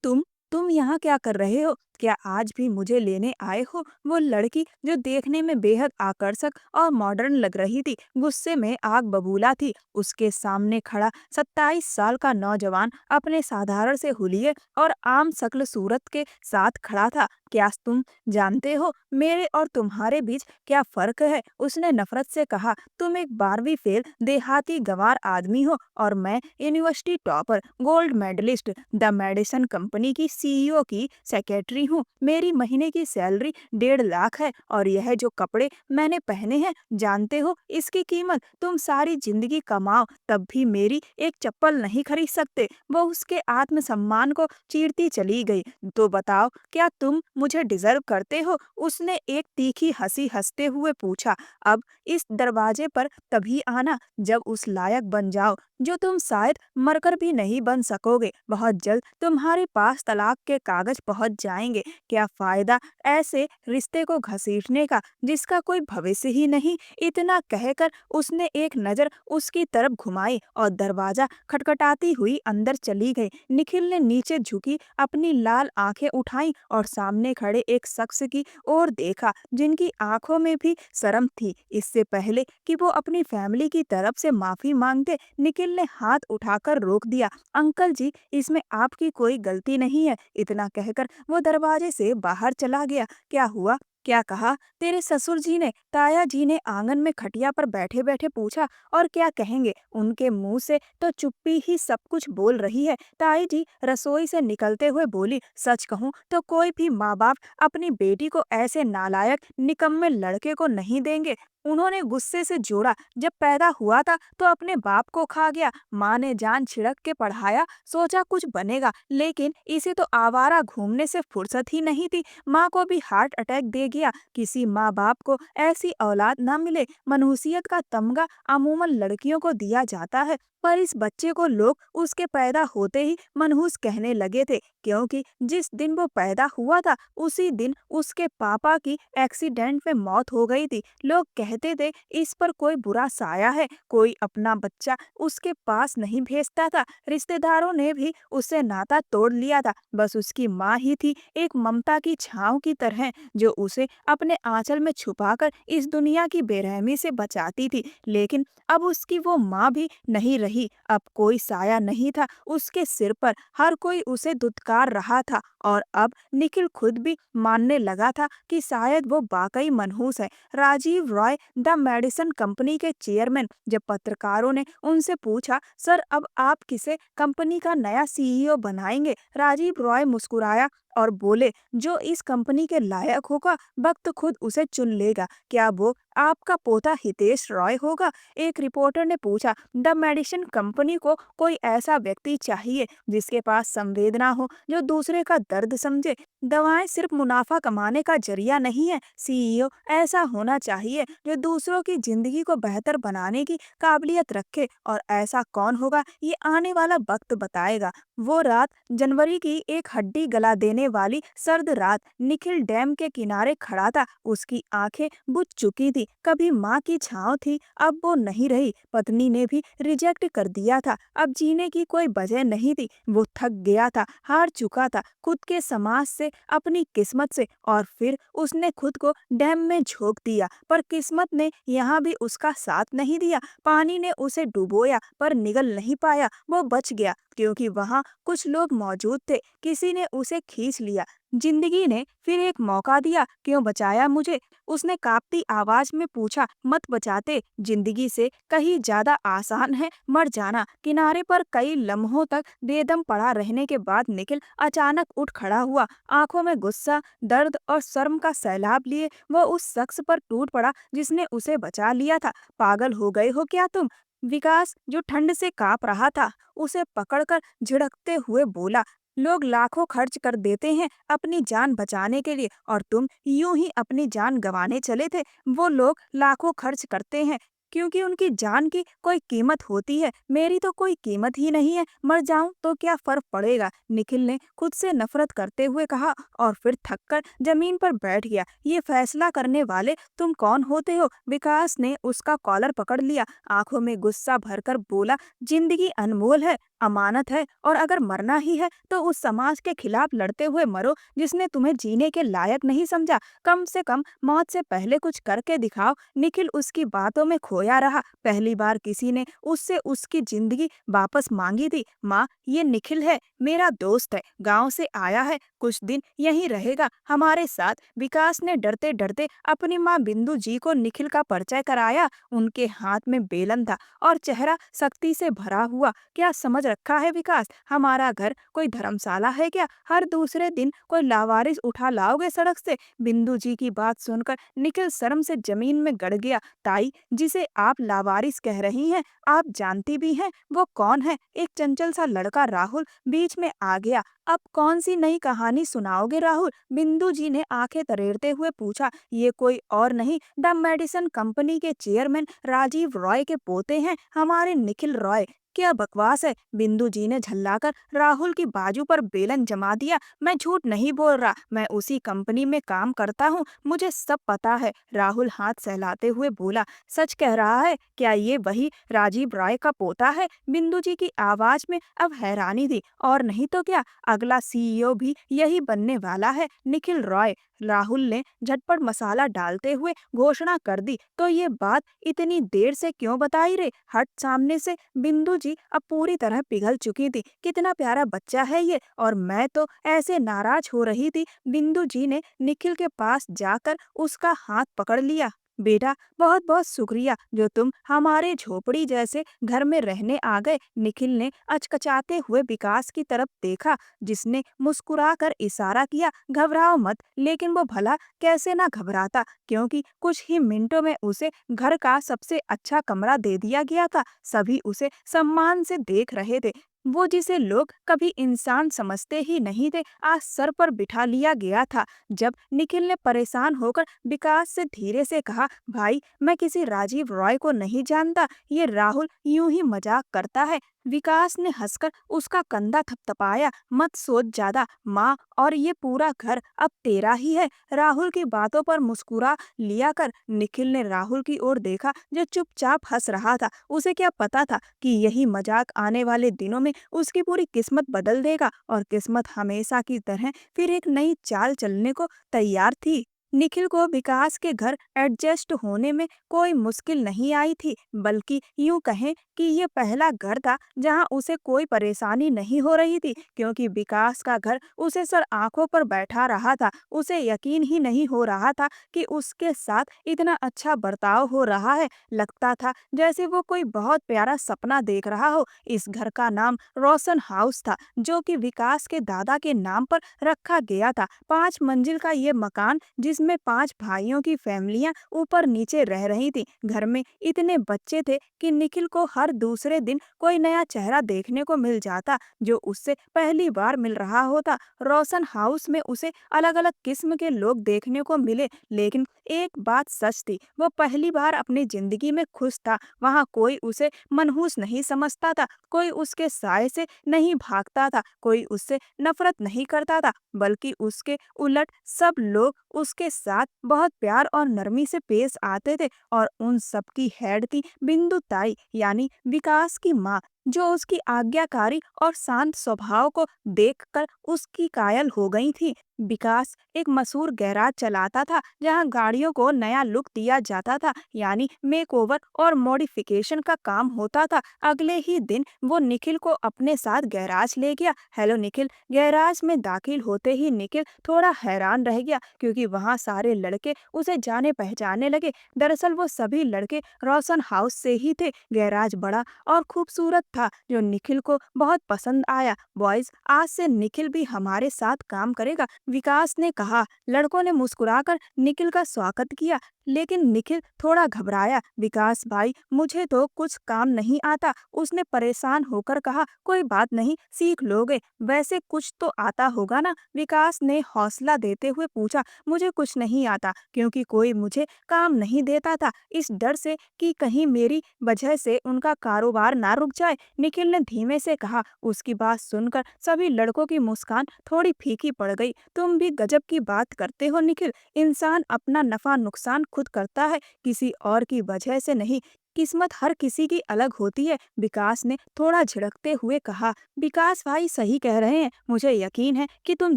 तुम यहाँ क्या कर रहे हो? क्या आज भी मुझे लेने आए हो? वो लड़की जो देखने में बेहद आकर्षक और मॉडर्न लग रही थी, गुस्से में आग बबूला थी। उसके सामने खड़ा 27 साल का नौजवान अपने साधारण से हुलिये और आम शक्ल सूरत के साथ खड़ा था। क्या तुम जानते हो मेरे और तुम्हारे बीच क्या फर्क है? उसने नफरत से कहा। तुम एक 12वीं फेल देहाती गंवार आदमी हो और मैं university topper gold medalist the Madison company की सीईओ की सेक्रेटरी हूँ। मेरी महीने की सैलरी 1.5 लाख है और यह जो कपड़े मैंने पहने हैं, जानते हो इसकी कीमत? तुम सारी जिंदगी कमाओ तब भी मेरी एक चप्पल नहीं खरीद सकते। वो उसके आत्मसम्मान को चीरती चली गई। तो बताओ, क्या तुम मुझे डिजर्व करते हो? उसने एक तीखी हंसी हंसते हुए पूछा। अब इस दरवाजे पर तभी आना जब उस लायक बन जाओ जो तुम शायद मरकर भी नहीं बन सकोगे। बहुत जल्द तुम्हारे पास तलाक के कागज पहुंच जाएंगे। क्या फायदा ऐसे रिश्ते को घसीटने का जिसका कोई भविष्य ही नहीं? इतना कहकर उसने एक नजर उसकी तरफ घुमाई और दरवाजा खटखटाती हुई अंदर चली गई। निखिल ने नीचे झुकी अपनी लाल आंखें उठाई और सामने खड़े एक शख्स की ओर देखा जिनकी आंखों में भी शर्म थी। इससे पहले कि वो अपनी फैमिली की तरफ से माफी मांगते, निखिल ने हाथ उठाकर रोक दिया। अंकल जी, इसमें आपकी कोई गलती नहीं है। इतना कहकर वो दरवाजे से बाहर चला गया। क्या हुआ? क्या कहा? तेरे ससुर जी ने? ताया जी ने आंगन में खटिया पर बैठे बैठे पूछा। और क्या कहेंगे? उनके मुंह से तो चुप्पी ही सब कुछ बोल रही है। ताई जी रसोई से निकलते हुए बोली, सच कहूँ तो कोई भी माँ बाप अपनी बेटी को ऐसे नालायक निकम्मे लड़के को नहीं देंगे। उन्होंने गुस्से से जोड़ा, जब पैदा हुआ था तो अपने बाप को खा गया। माँ ने जान छिड़क के पढ़ाया, सोचा कुछ बनेगा, लेकिन इसे तो आवारा घूमने से फुर्सत ही नहीं थी। माँ को भी हार्ट अटैक दे गया। किसी माँ बाप को ऐसी औलाद न मिले। मनहूसियत का तमगा अमूमन लड़कियों को दिया जाता है, पर इस बच्चे को लोग उसके पैदा होते ही मनहूस कहने लगे थे, क्योंकि जिस दिन वो पैदा हुआ था उसी दिन उसके पापा की एक्सीडेंट में मौत हो गई थी। लोग कहते थे इस पर कोई बुरा साया है, कोई अपना बच्चा उसके पास नहीं भेजता था। रिश्तेदारों ने भी उससे नाता तोड़ लिया था। बस उसकी माँ ही थी, एक ममता की छांव की तरह, जो उसे अपने आंचल में छुपाकर इस दुनिया की बेरहमी से बचाती थी। लेकिन अब उसकी वो माँ भी नहीं रही। अब कोई साया नहीं था उसके सिर पर, हर कोई उसे दुत्कार रहा था। और अब निखिल खुद भी मानने लगा था कि शायद वो वाकई मनहूस है। Rajiv Roy the Madison company के चेयरमैन, जब पत्रकारों ने उनसे पूछा, सर अब आप किसे कंपनी का नया सीईओ बनाएंगे? राजीव रॉय मुस्कुराया और बोले, जो इस कंपनी के लायक होगा वक्त खुद उसे चुन लेगा। क्या वो आपका पोता हितेश रॉय होगा? एक रिपोर्टर ने पूछा। द मेडिसिन कंपनी को कोई ऐसा व्यक्ति चाहिए जिसके पास संवेदना हो, जो दूसरे का दर्द समझे। दवाएं सिर्फ मुनाफा कमाने का जरिया नहीं है। सीईओ ऐसा होना चाहिए जो दूसरों की जिंदगी को बेहतर बनाने की काबिलियत रखे। और ऐसा कौन होगा, ये आने वाला वक्त बताएगा। वो रात जनवरी की एक हड्डी गला देने वाली सर्द रात। निखिल डैम के किनारे खड़ा था। उसकी आंखें बुझ चुकी थी। कभी माँ की छांव थी, अब वो नहीं रही। पत्नी ने भी रिजेक्ट कर दिया था। अब जीने की कोई वजह नहीं थी। वो थक गया था, हार चुका था, खुद के समाज से, अपनी किस्मत से। और फिर उसने खुद को डैम में झोंक दिया, पर किस्मत ने यहाँ भी उसका साथ नहीं दिया। पानी ने उसे डुबोया पर निगल नहीं पाया। वो बच गया क्योंकि वहाँ कुछ लोग मौजूद थे। किसी ने उसे खींच लिया। जिंदगी ने फिर एक मौका दिया। क्यों बचाया मुझे? उसने कांपती आवाज में पूछा। मत बचाते, जिंदगी से कहीं ज्यादा आसान है मर जाना। किनारे पर कई लम्हों तक बेदम पड़ा रहने के बाद निखिल अचानक उठ खड़ा हुआ। आंखों में गुस्सा, दर्द और शर्म का सैलाब लिए वो उस शख्स पर टूट पड़ा जिसने उसे बचा लिया था। पागल हो गए हो क्या तुम? विकास, जो ठंड से कांप रहा था, उसे पकड़कर झिड़कते हुए बोला। लोग लाखों खर्च कर देते हैं अपनी जान बचाने के लिए, और तुम यूं ही अपनी जान गंवाने चले थे। वो लोग लाखों खर्च करते हैं क्योंकि उनकी जान की कोई कीमत होती है। मेरी तो कोई कीमत ही नहीं है। मर जाऊं तो क्या फर्क पड़ेगा? निखिल ने खुद से नफरत करते हुए कहा और फिर थककर जमीन पर बैठ गया। ये फैसला करने वाले तुम कौन होते हो? विकास ने उसका कॉलर पकड़ लिया, आंखों में गुस्सा भरकर बोला, जिंदगी अनमोल है, अमानत है, और अगर मरना ही है तो उस समाज के खिलाफ लड़ते हुए मरो जिसने तुम्हें जीने के लायक नहीं समझा। कम से कम मौत से पहले कुछ करके दिखाओ। निखिल उसकी बातों में खोया रहा। पहली बार किसी ने उससे उसकी जिंदगी वापस मांगी थी। माँ, ये निखिल है, मेरा दोस्त है, गांव से आया है, कुछ दिन यहीं रहेगा हमारे साथ। विकास ने डरते डरते अपनी माँ बिंदु जी को निखिल का परिचय कराया। उनके हाथ में बेलन था और चेहरा सख्ती से भरा हुआ। क्या समझ रखा है विकास, हमारा घर कोई धर्मशाला है क्या? हर दूसरे दिन कोई लावारिस उठा लाओगे सड़क से? बिंदु जी की बात सुनकर निखिल शर्म से जमीन में गड़ गया। ताई, जिसे आप लावारिस कह रही हैं, आप जानती भी हैं वो कौन है? एक चंचल सा लड़का राहुल बीच में आ गया। अब कौन सी नई कहानी सुनाओगे राहुल? बिंदु जी ने आंखें तरेड़ते हुए पूछा। ये कोई और नहीं, द मेडिसिन कंपनी के चेयरमैन राजीव रॉय के पोते हैं, हमारे निखिल रॉय। क्या बकवास है? बिंदु जी ने झल्लाकर राहुल की बाजू पर बेलन जमा दिया। मैं झूठ नहीं बोल रहा, मैं उसी कंपनी में काम करता हूँ, मुझे सब पता है। राहुल हाथ सहलाते हुए बोला। सच कह रहा है? क्या ये वही राजीव रॉय का पोता है? बिंदु जी की आवाज में अब हैरानी थी। और नहीं तो क्या, अगला सीईओ भी यही बनने वाला है, निखिल रॉय। राहुल ने झटपट मसाला डालते हुए घोषणा कर दी। तो ये बात इतनी देर से क्यों बताई रे? हट सामने से। बिंदु जी अब पूरी तरह पिघल चुकी थी। कितना प्यारा बच्चा है ये, और मैं तो ऐसे नाराज हो रही थी। बिंदु जी ने निखिल के पास जाकर उसका हाथ पकड़ लिया। बेटा, बहुत बहुत शुक्रिया जो तुम हमारे झोपड़ी जैसे घर में रहने आ गए। निखिल ने अचकचाते हुए विकास की तरफ देखा, जिसने मुस्कुराकर इशारा किया। घबराओ मत। लेकिन वो भला कैसे ना घबराता, क्योंकि कुछ ही मिनटों में उसे घर का सबसे अच्छा कमरा दे दिया गया था। सभी उसे सम्मान से देख रहे थे। वो जिसे लोग कभी इंसान समझते ही नहीं थे, आज सर पर बिठा लिया गया था। जब निखिल ने परेशान होकर विकास से धीरे से कहा, भाई, मैं किसी राजीव रॉय को नहीं जानता, ये राहुल यूं ही मजाक करता है। विकास ने हंसकर उसका कंधा थपथपाया। मत सोच ज्यादा माँ, और ये पूरा घर अब तेरा ही है। राहुल की बातों पर मुस्कुरा लिया कर। निखिल ने राहुल की ओर देखा, जो चुपचाप हंस रहा था। उसे क्या पता था कि यही मजाक आने वाले दिनों में उसकी पूरी किस्मत बदल देगा, और किस्मत हमेशा की तरह फिर एक नई चाल चलने को तैयार थी। निखिल को विकास के घर एडजस्ट होने में कोई मुश्किल नहीं आई थी, बल्कि यूं कहें कि ये पहला घर था जहां उसे कोई परेशानी नहीं हो रही थी, क्योंकि विकास का घर उसे सर आंखों पर बैठा रहा था। उसे यकीन ही नहीं हो रहा था कि उसके साथ इतना अच्छा बर्ताव हो रहा है। लगता था जैसे वो कोई बहुत प्यारा सपना देख रहा हो। इस घर का नाम रोशन हाउस था, जो कि विकास के दादा के नाम पर रखा गया था। 5 मंजिल का ये मकान, जिसमें 5 भाइयों की फैमिलियां ऊपर नीचे रह रही थी। घर में इतने बच्चे थे कि निखिल को हर दूसरे दिन कोई नया चेहरा देखने को मिल जाता, जो उससे पहली बार मिल रहा होता। रोशन हाउस में उसे अलग अलग किस्म के लोग देखने को मिले, लेकिन एक बात सच थी, वो पहली बार अपनी जिंदगी में खुश था। वहाँ कोई उसे मनहूस नहीं समझता था, कोई उसके साय से नहीं भागता था, कोई उससे नफरत नहीं करता था, बल्कि उसके उलट सब लोग उसके साथ बहुत प्यार और नरमी से पेश आते थे। और उन सब की हेड थी बिंदु ताई, यानी विकास की माँ, जो उसकी आज्ञाकारी और शांत स्वभाव को देखकर उसकी कायल हो गई थी। विकास एक मशहूर गैराज चलाता था, जहां गाड़ियों को नया लुक दिया जाता था, यानी मेकओवर और मॉडिफिकेशन का काम होता था। अगले ही दिन वो निखिल को अपने साथ गैराज ले गया। हेलो निखिल। गैराज में दाखिल होते ही निखिल थोड़ा हैरान रह गया, क्योंकि वहां सारे लड़के उसे जाने पहचानने लगे। दरअसल वो सभी लड़के रोशन हाउस से ही थे। गैराज बड़ा और खूबसूरत था, जो निखिल को बहुत पसंद आया। बॉयज, आज से निखिल भी हमारे साथ काम करेगा, विकास ने कहा। लड़कों ने मुस्कुराकर निखिल का स्वागत किया, लेकिन निखिल थोड़ा घबराया। विकास भाई, मुझे तो कुछ काम नहीं आता, उसने परेशान होकर कहा। कोई बात नहीं, सीख लोगे, वैसे कुछ तो आता होगा ना? विकास ने हौसला देते हुए पूछा। मुझे कुछ नहीं आता, क्योंकि कोई मुझे काम नहीं देता था, इस डर से कि कहीं मेरी वजह से उनका कारोबार ना रुक जाए, निखिल ने धीमे से कहा। उसकी बात सुनकर सभी लड़कों की मुस्कान थोड़ी फीकी पड़ गई। तुम भी गजब की बात करते हो निखिल। इंसान अपना नफा नुकसान खुद करता है, किसी और की वजह से नहीं। किस्मत हर किसी की अलग होती है, विकास ने थोड़ा झिड़कते हुए कहा। विकास भाई सही कह रहे हैं, मुझे यकीन है कि तुम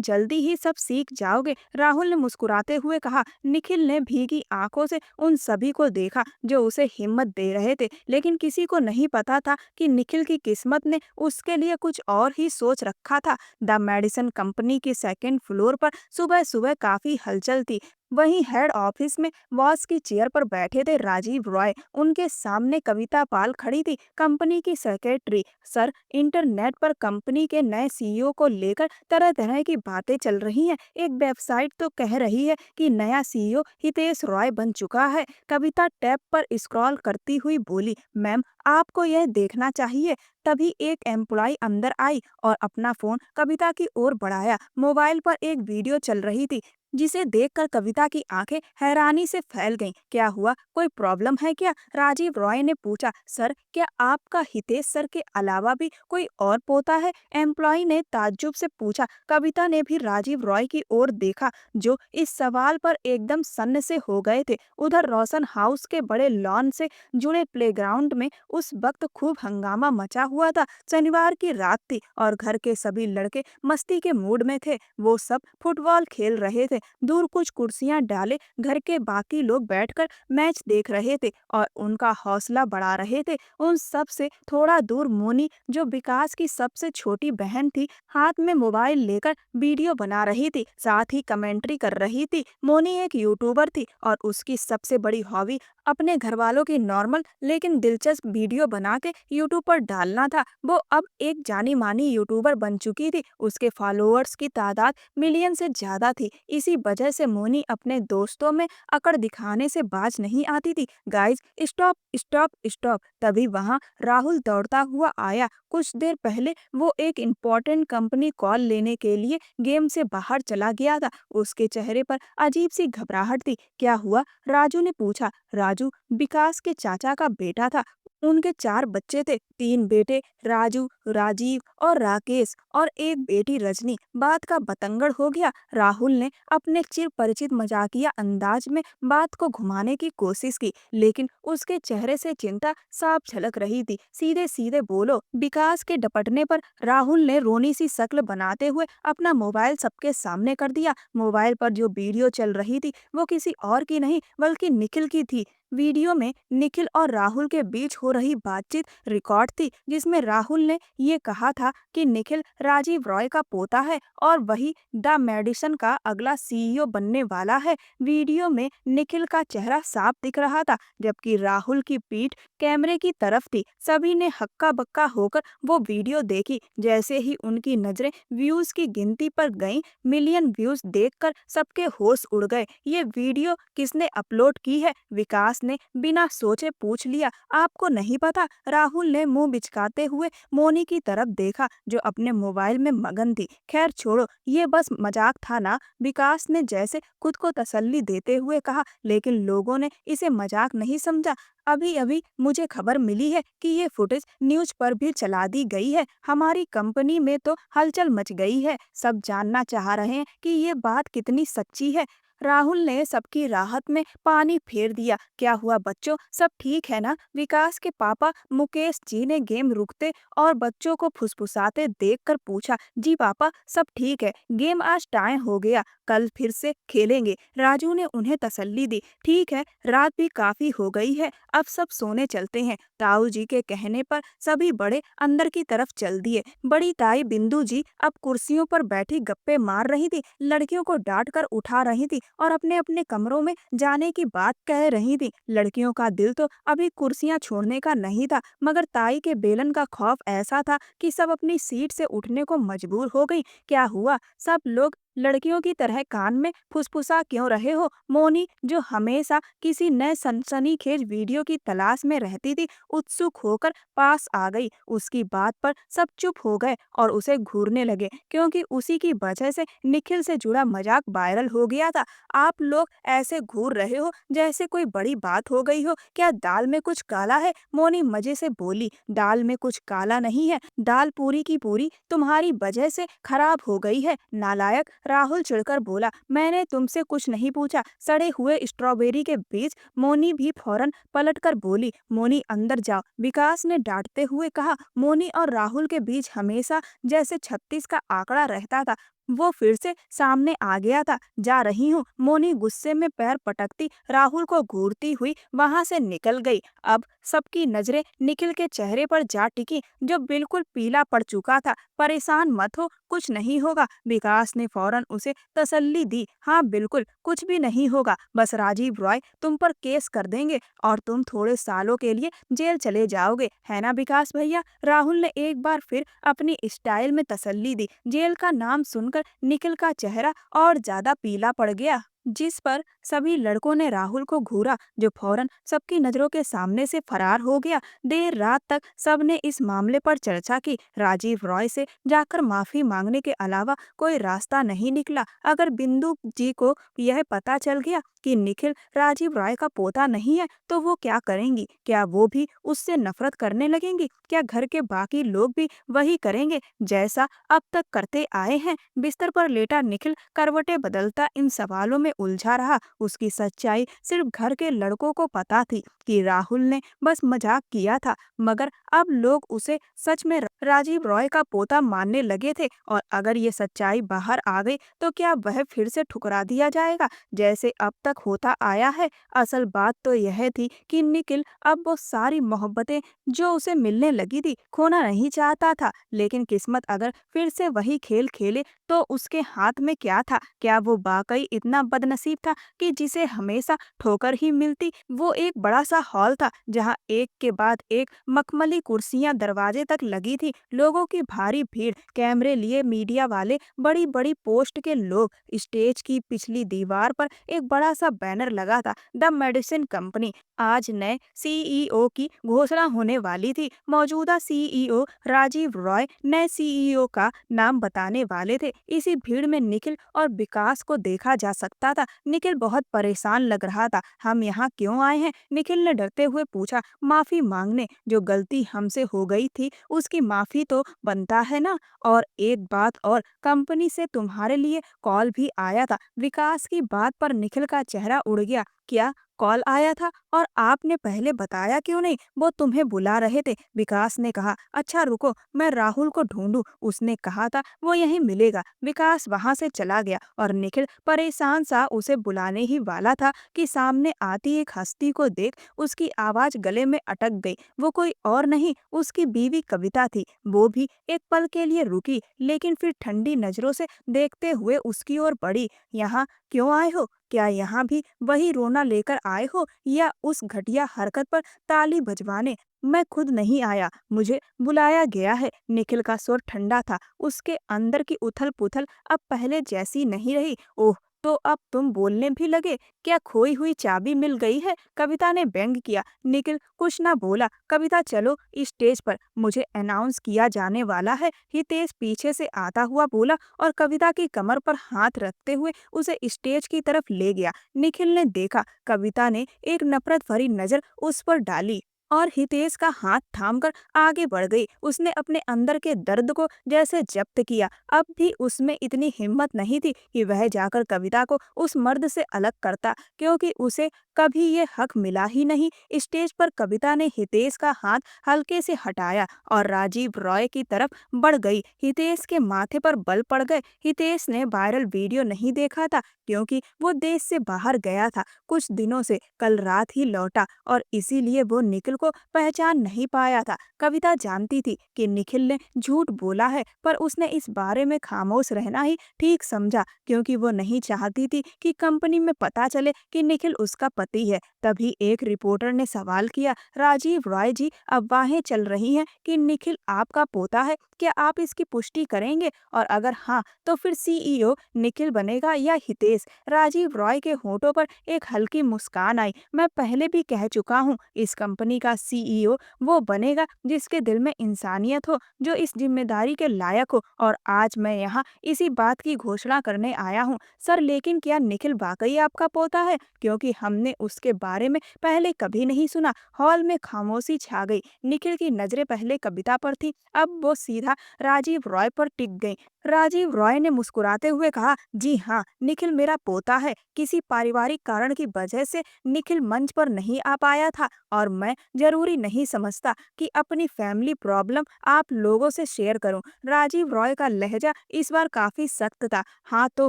जल्दी ही सब सीख जाओगे, राहुल ने मुस्कुराते हुए कहा। निखिल ने भीगी आंखों से उन सभी को देखा जो उसे हिम्मत दे रहे थे, लेकिन किसी को नहीं पता था कि निखिल की किस्मत ने उसके लिए कुछ और ही सोच रखा था। द मेडिसिन कंपनी के सेकंड फ्लोर पर सुबह सुबह काफी हलचल थी। वहीं हेड ऑफिस में बॉस की चेयर पर बैठे थे राजीव रॉय। उनके सामने कविता पाल खड़ी थी, कंपनी की सेक्रेटरी। सर, इंटरनेट पर कंपनी के नए सीईओ को लेकर तरह तरह की बातें चल रही हैं। एक वेबसाइट तो कह रही है कि नया सीईओ हितेश रॉय बन चुका है। कविता टैब पर स्क्रॉल करती हुई बोली, मैम आपको यह देखना चाहिए। तभी एक एम्प्लॉय अंदर आई और अपना फोन कविता की ओर बढ़ाया। मोबाइल पर एक वीडियो चल रही थी, जिसे देखकर कविता की आंखें हैरानी से फैल गईं। क्या हुआ, कोई प्रॉब्लम है क्या? राजीव रॉय ने पूछा। सर, क्या आपका हितेश सर के अलावा भी कोई और पोता है? एम्प्लॉय ने ताज्जुब से पूछा। कविता ने भी राजीव रॉय की ओर देखा, जो इस सवाल पर एकदम सन्न से हो गए थे। उधर रोशन हाउस के बड़े लॉन से जुड़े प्लेग्राउंड में उस वक्त खूब हंगामा मचा हुआ था। शनिवार की रात थी और घर के सभी लड़के मस्ती के मूड में थे। वो सब फुटबॉल खेल रहे थे। दूर कुछ कुर्सियां डाले घर के बाकी लोग बैठकर मैच देख रहे थे और उनका हौसला बढ़ा रहे थे। उन सब से थोड़ा दूर मोनी, जो विकास की सबसे छोटी बहन थी, हाथ में मोबाइल लेकर वीडियो बना रही थी, साथ ही कमेंट्री कर रही थी। मोनी एक यूट्यूबर थी और उसकी सबसे बड़ी हॉबी अपने घर वालों की नॉर्मल लेकिन दिलचस्प वीडियो बना के यूट्यूब पर डालना था। वो अब एक जानी मानी यूट्यूबर बन चुकी थी। उसके फॉलोअर्स की तादाद मिलियन से ज्यादा थी। इसी वजह से मोनी अपने दोस्तों में अकड़ दिखाने से बाज नहीं आती थी। Guys, stop stop stop. तभी वहां राहुल दौड़ता हुआ आया। कुछ देर पहले वो एक इम्पोर्टेंट कंपनी कॉल लेने के लिए गेम से बाहर चला गया था। उसके चेहरे पर अजीब सी घबराहट थी। क्या हुआ, राजू ने पूछा। राजू विकास के चाचा का बेटा था। उनके 4 बच्चे थे, 3 बेटे राजू, राजीव और राकेश और एक बेटी रजनी। बात का बतंगड़ हो गया। राहुल ने अपने चिर परिचित मजाकिया अंदाज में बात को घुमाने की कोशिश की, लेकिन उसके चेहरे से चिंता साफ झलक रही थी। सीधे सीधे बोलो। विकास के डपटने पर राहुल ने रोनी सी शक्ल बनाते हुए अपना मोबाइल सबके सामने कर दिया। मोबाइल पर जो वीडियो चल रही थी वो किसी और की नहीं बल्कि निखिल की थी। वीडियो में निखिल और राहुल के बीच हो रही बातचीत रिकॉर्ड थी, जिसमें राहुल ने ये कहा था कि निखिल राजीव रॉय का पोता है और वही द मेडिसन का अगला सीईओ बनने वाला है। वीडियो में निखिल का चेहरा साफ दिख रहा था, जबकि राहुल की पीठ कैमरे की तरफ थी। सभी ने हक्का बक्का होकर वो वीडियो देखी। जैसे ही उनकी नजरें व्यूज की गिनती पर गईं, मिलियन व्यूज देखकर सबके होश उड़ गए। ये वीडियो किसने अपलोड की है? विकास ने बिना सोचे पूछ लिया। आपको नहीं पता? राहुल ने मुंह बिचकाते हुए मोनी की तरफ देखा, जो अपने मोबाइल में मगन थी। खैर छोड़ो, ये बस मजाक था ना, विकास ने जैसे खुद को तसल्ली देते हुए कहा। लेकिन लोगों ने इसे मजाक नहीं समझा। अभी अभी मुझे खबर मिली है कि ये फुटेज न्यूज पर भी चला दी गई है। हमारी कंपनी में तो हलचल मच गई है। सब जानना चाह रहे हैं कि ये बात कितनी सच्ची है। राहुल ने सबकी राहत में पानी फेर दिया। क्या हुआ बच्चों, सब ठीक है ना? विकास के पापा मुकेश जी ने गेम रुकते और बच्चों को फुसफुसाते देखकर पूछा। जी पापा, सब ठीक है, गेम आज टाइम हो गया, कल फिर से खेलेंगे। राजू ने उन्हें तसल्ली दी। ठीक है, रात भी काफी हो गई है, अब सब सोने चलते हैं। ताऊ जी के कहने पर सभी बड़े अंदर की तरफ चल दिए। बड़ी ताई बिंदु जी अब कुर्सियों पर बैठी गप्पे मार रही थी, लड़कियों को डांट कर उठा रही थी और अपने अपने कमरों में जाने की बात कह रही थी। लड़कियों का दिल तो अभी कुर्सियां छोड़ने का नहीं था, मगर ताई के बेलन का खौफ ऐसा था कि सब अपनी सीट से उठने को मजबूर हो गई। क्या हुआ, सब लोग लड़कियों की तरह कान में फुसफुसा क्यों रहे हो? मोनी, जो हमेशा किसी नए सनसनीखेज वीडियो की तलाश में रहती थी, उत्सुक होकर पास आ गई। उसकी बात पर सब चुप हो गए और उसे घूरने लगे, क्योंकि उसी की वजह से निखिल से जुड़ा मजाक वायरल हो गया था। आप लोग ऐसे घूर रहे हो जैसे कोई बड़ी बात हो गई हो। क्या दाल में कुछ काला है? मोनी मजे से बोली। दाल में कुछ काला नहीं है, दाल पूरी की पूरी तुम्हारी वजह से खराब हो गई है, नालायक। राहुल चिढ़कर बोला, मैंने तुमसे कुछ नहीं पूछा। सड़े हुए स्ट्रॉबेरी के बीज। मोनी भी फौरन पलटकर बोली, मोनी अंदर जाओ, विकास ने डांटते हुए कहा। मोनी और राहुल के बीच हमेशा जैसे 36 का आंकड़ा रहता था। वो फिर से सामने आ गया था। जा रही हूँ, मोनी गुस्से में पैर पटकती राहुल को घूरती हुई वहां से निकल गई। अब सबकी नजरें निखिल के चेहरे पर जा टिकी, जो बिल्कुल पीला पड़ चुका था। परेशान मत हो, कुछ नहीं होगा, विकास ने फौरन उसे तसल्ली दी। हाँ बिल्कुल, कुछ भी नहीं होगा, बस राजीव रॉय तुम पर केस कर देंगे और तुम थोड़े सालों के लिए जेल चले जाओगे, है ना विकास भैया? राहुल ने एक बार फिर अपनी स्टाइल में तसल्ली दी। जेल का नाम सुनकर निखिल का चेहरा और ज्यादा पीला पड़ गया, जिस पर सभी लड़कों ने राहुल को घूरा, जो फौरन सबकी नजरों के सामने से फरार हो गया। देर रात तक सबने इस मामले पर चर्चा की। राजीव रॉय से जाकर माफी मांगने के अलावा कोई रास्ता नहीं निकला। अगर बिंदु जी को यह पता चल गया कि निखिल राजीव रॉय का पोता नहीं है, तो वो क्या करेंगी? क्या वो भी उससे नफरत करने लगेंगी? क्या घर के बाकी लोग भी वही करेंगे जैसा अब तक करते आए हैं? बिस्तर पर लेटा निखिल करवटें बदलता इन सवालों में उलझा रहा। उसकी सच्चाई सिर्फ घर के लड़कों को पता थी कि राहुल ने बस मजाक किया था, मगर अब लोग उसे सच में राजीव रॉय का पोता मानने लगे थे। और अगर ये सच्चाई बाहर आ गई तो क्या वह फिर से ठुकरा दिया जाएगा जैसे अब तक होता आया है? असल बात तो यह थी कि निखिल अब वो सारी मोहब्बतें जो उसे मिलने लगी थी खोना नहीं चाहता था। लेकिन किस्मत अगर फिर से वही खेल खेले तो उसके हाथ में क्या था? क्या वो वाकई इतना बदनसीब था कि जिसे हमेशा ठोकर ही मिलती? वो एक बड़ा सा हॉल था जहाँ एक के बाद एक मखमली कुर्सियां दरवाजे तक लगी थी। लोगों की भारी भीड़, कैमरे लिए मीडिया वाले, बड़ी बड़ी पोस्ट के लोग। स्टेज की पिछली दीवार पर एक बड़ा सा बैनर लगा था, द मेडिसिन कंपनी। आज नए सीईओ की घोषणा होने वाली थी। मौजूदा सीईओ राजीव रॉय नए सीईओ का नाम बताने वाले थे। इसी भीड़ में निखिल और विकास को देखा जा सकता था। निखिल बहुत परेशान लग रहा था। हम यहाँ क्यों आए हैं? निखिल ने डरते हुए पूछा। माफी मांगने, जो गलती हमसे हो गई थी उसकी माफी तो बनता है ना। और एक बात और, कंपनी से तुम्हारे लिए कॉल भी आया था। विकास की बात पर निखिल का चेहरा उड़ गया। क्या कॉल आया था? और आपने पहले बताया क्यों नहीं? वो तुम्हें बुला रहे थे, विकास ने कहा। अच्छा रुको, मैं राहुल को ढूंढूं, उसने कहा था वो यहीं मिलेगा। विकास वहां से चला गया और निखिल परेशान सा उसे बुलाने ही वाला था कि सामने आती एक हस्ती को देख उसकी आवाज गले में अटक गई। वो कोई और नहीं, उसकी बीवी कविता थी। वो भी एक पल के लिए रुकी, लेकिन फिर ठंडी नजरों से देखते हुए उसकी ओर बढ़ी। यहाँ क्यों आए हो? क्या यहाँ भी वही रोना लेकर आए हो या उस घटिया हरकत पर ताली बजवाने? मैं खुद नहीं आया, मुझे बुलाया गया है। निखिल का स्वर ठंडा था, उसके अंदर की उथल पुथल अब पहले जैसी नहीं रही। ओह, तो अब तुम बोलने भी लगे? क्या खोई हुई चाबी मिल गई है? कविता ने व्यंग किया। निखिल कुछ ना बोला। कविता चलो स्टेज पर, मुझे अनाउंस किया जाने वाला है, हितेश पीछे से आता हुआ बोला और कविता की कमर पर हाथ रखते हुए उसे स्टेज की तरफ ले गया। निखिल ने देखा कविता ने एक नफरत भरी नजर उस पर डाली और हितेश का हाथ थामकर आगे बढ़ गई। उसने अपने अंदर के दर्द को जैसे जब्त किया। अब भी उसमें इतनी हिम्मत नहीं थी कि वह जाकर कविता को उस मर्द से अलग करता, क्योंकि उसे कभी ये हक मिला ही नहीं। स्टेज पर कविता ने हितेश का हाथ हल्के से हटाया और राजीव रॉय की तरफ बढ़ गई। हितेश के माथे पर बल पड़ गए। हितेश ने वायरल वीडियो नहीं देखा था, क्योंकि वो देश से बाहर गया था कुछ दिनों से, कल रात ही लौटा और इसीलिए वो निखिल को पहचान नहीं पाया था। कविता जानती थी कि निखिल ने झूठ बोला है, पर उसने इस बारे में खामोश रहना ही ठीक समझा, क्योंकि वो नहीं चाहती थी कि कंपनी में पता चले कि निखिल उसका पति है। तभी एक रिपोर्टर ने सवाल किया, राजीव रॉय जी, अफवाहें चल रही हैं कि निखिल आपका पोता है, क्या आप इसकी पुष्टि करेंगे? और अगर हाँ, तो फिर सीईओ निखिल बनेगा या हितेश? राजीव रॉय के होठों पर एक हल्की मुस्कान आई। मैं पहले भी कह चुका हूँ, इस कंपनी का सीईओ वो बनेगा जिसके दिल में इंसानियत हो, जो इस जिम्मेदारी के लायक हो। और आज मैं यहाँ इसी बात की घोषणा करने आया हूँ। सर, लेकिन क्या निखिल वाकई आपका पोता है? क्योंकि हमने उसके बारे में पहले कभी नहीं सुना। हॉल में खामोशी छा गई। निखिल की नजरें पहले कविता पर थी, अब वो सीधा राजीव रॉय पर टिक गईं। राजीव रॉय ने मुस्कुराते हुए कहा, जी हाँ, निखिल मेरा पोता है। किसी पारिवारिक कारण की वजह से निखिल मंच पर नहीं आ पाया था और मैं जरूरी नहीं समझता कि अपनी फैमिली प्रॉब्लम आप लोगों से शेयर करूं। राजीव रॉय का लहजा इस बार काफी सख्त था। हाँ, तो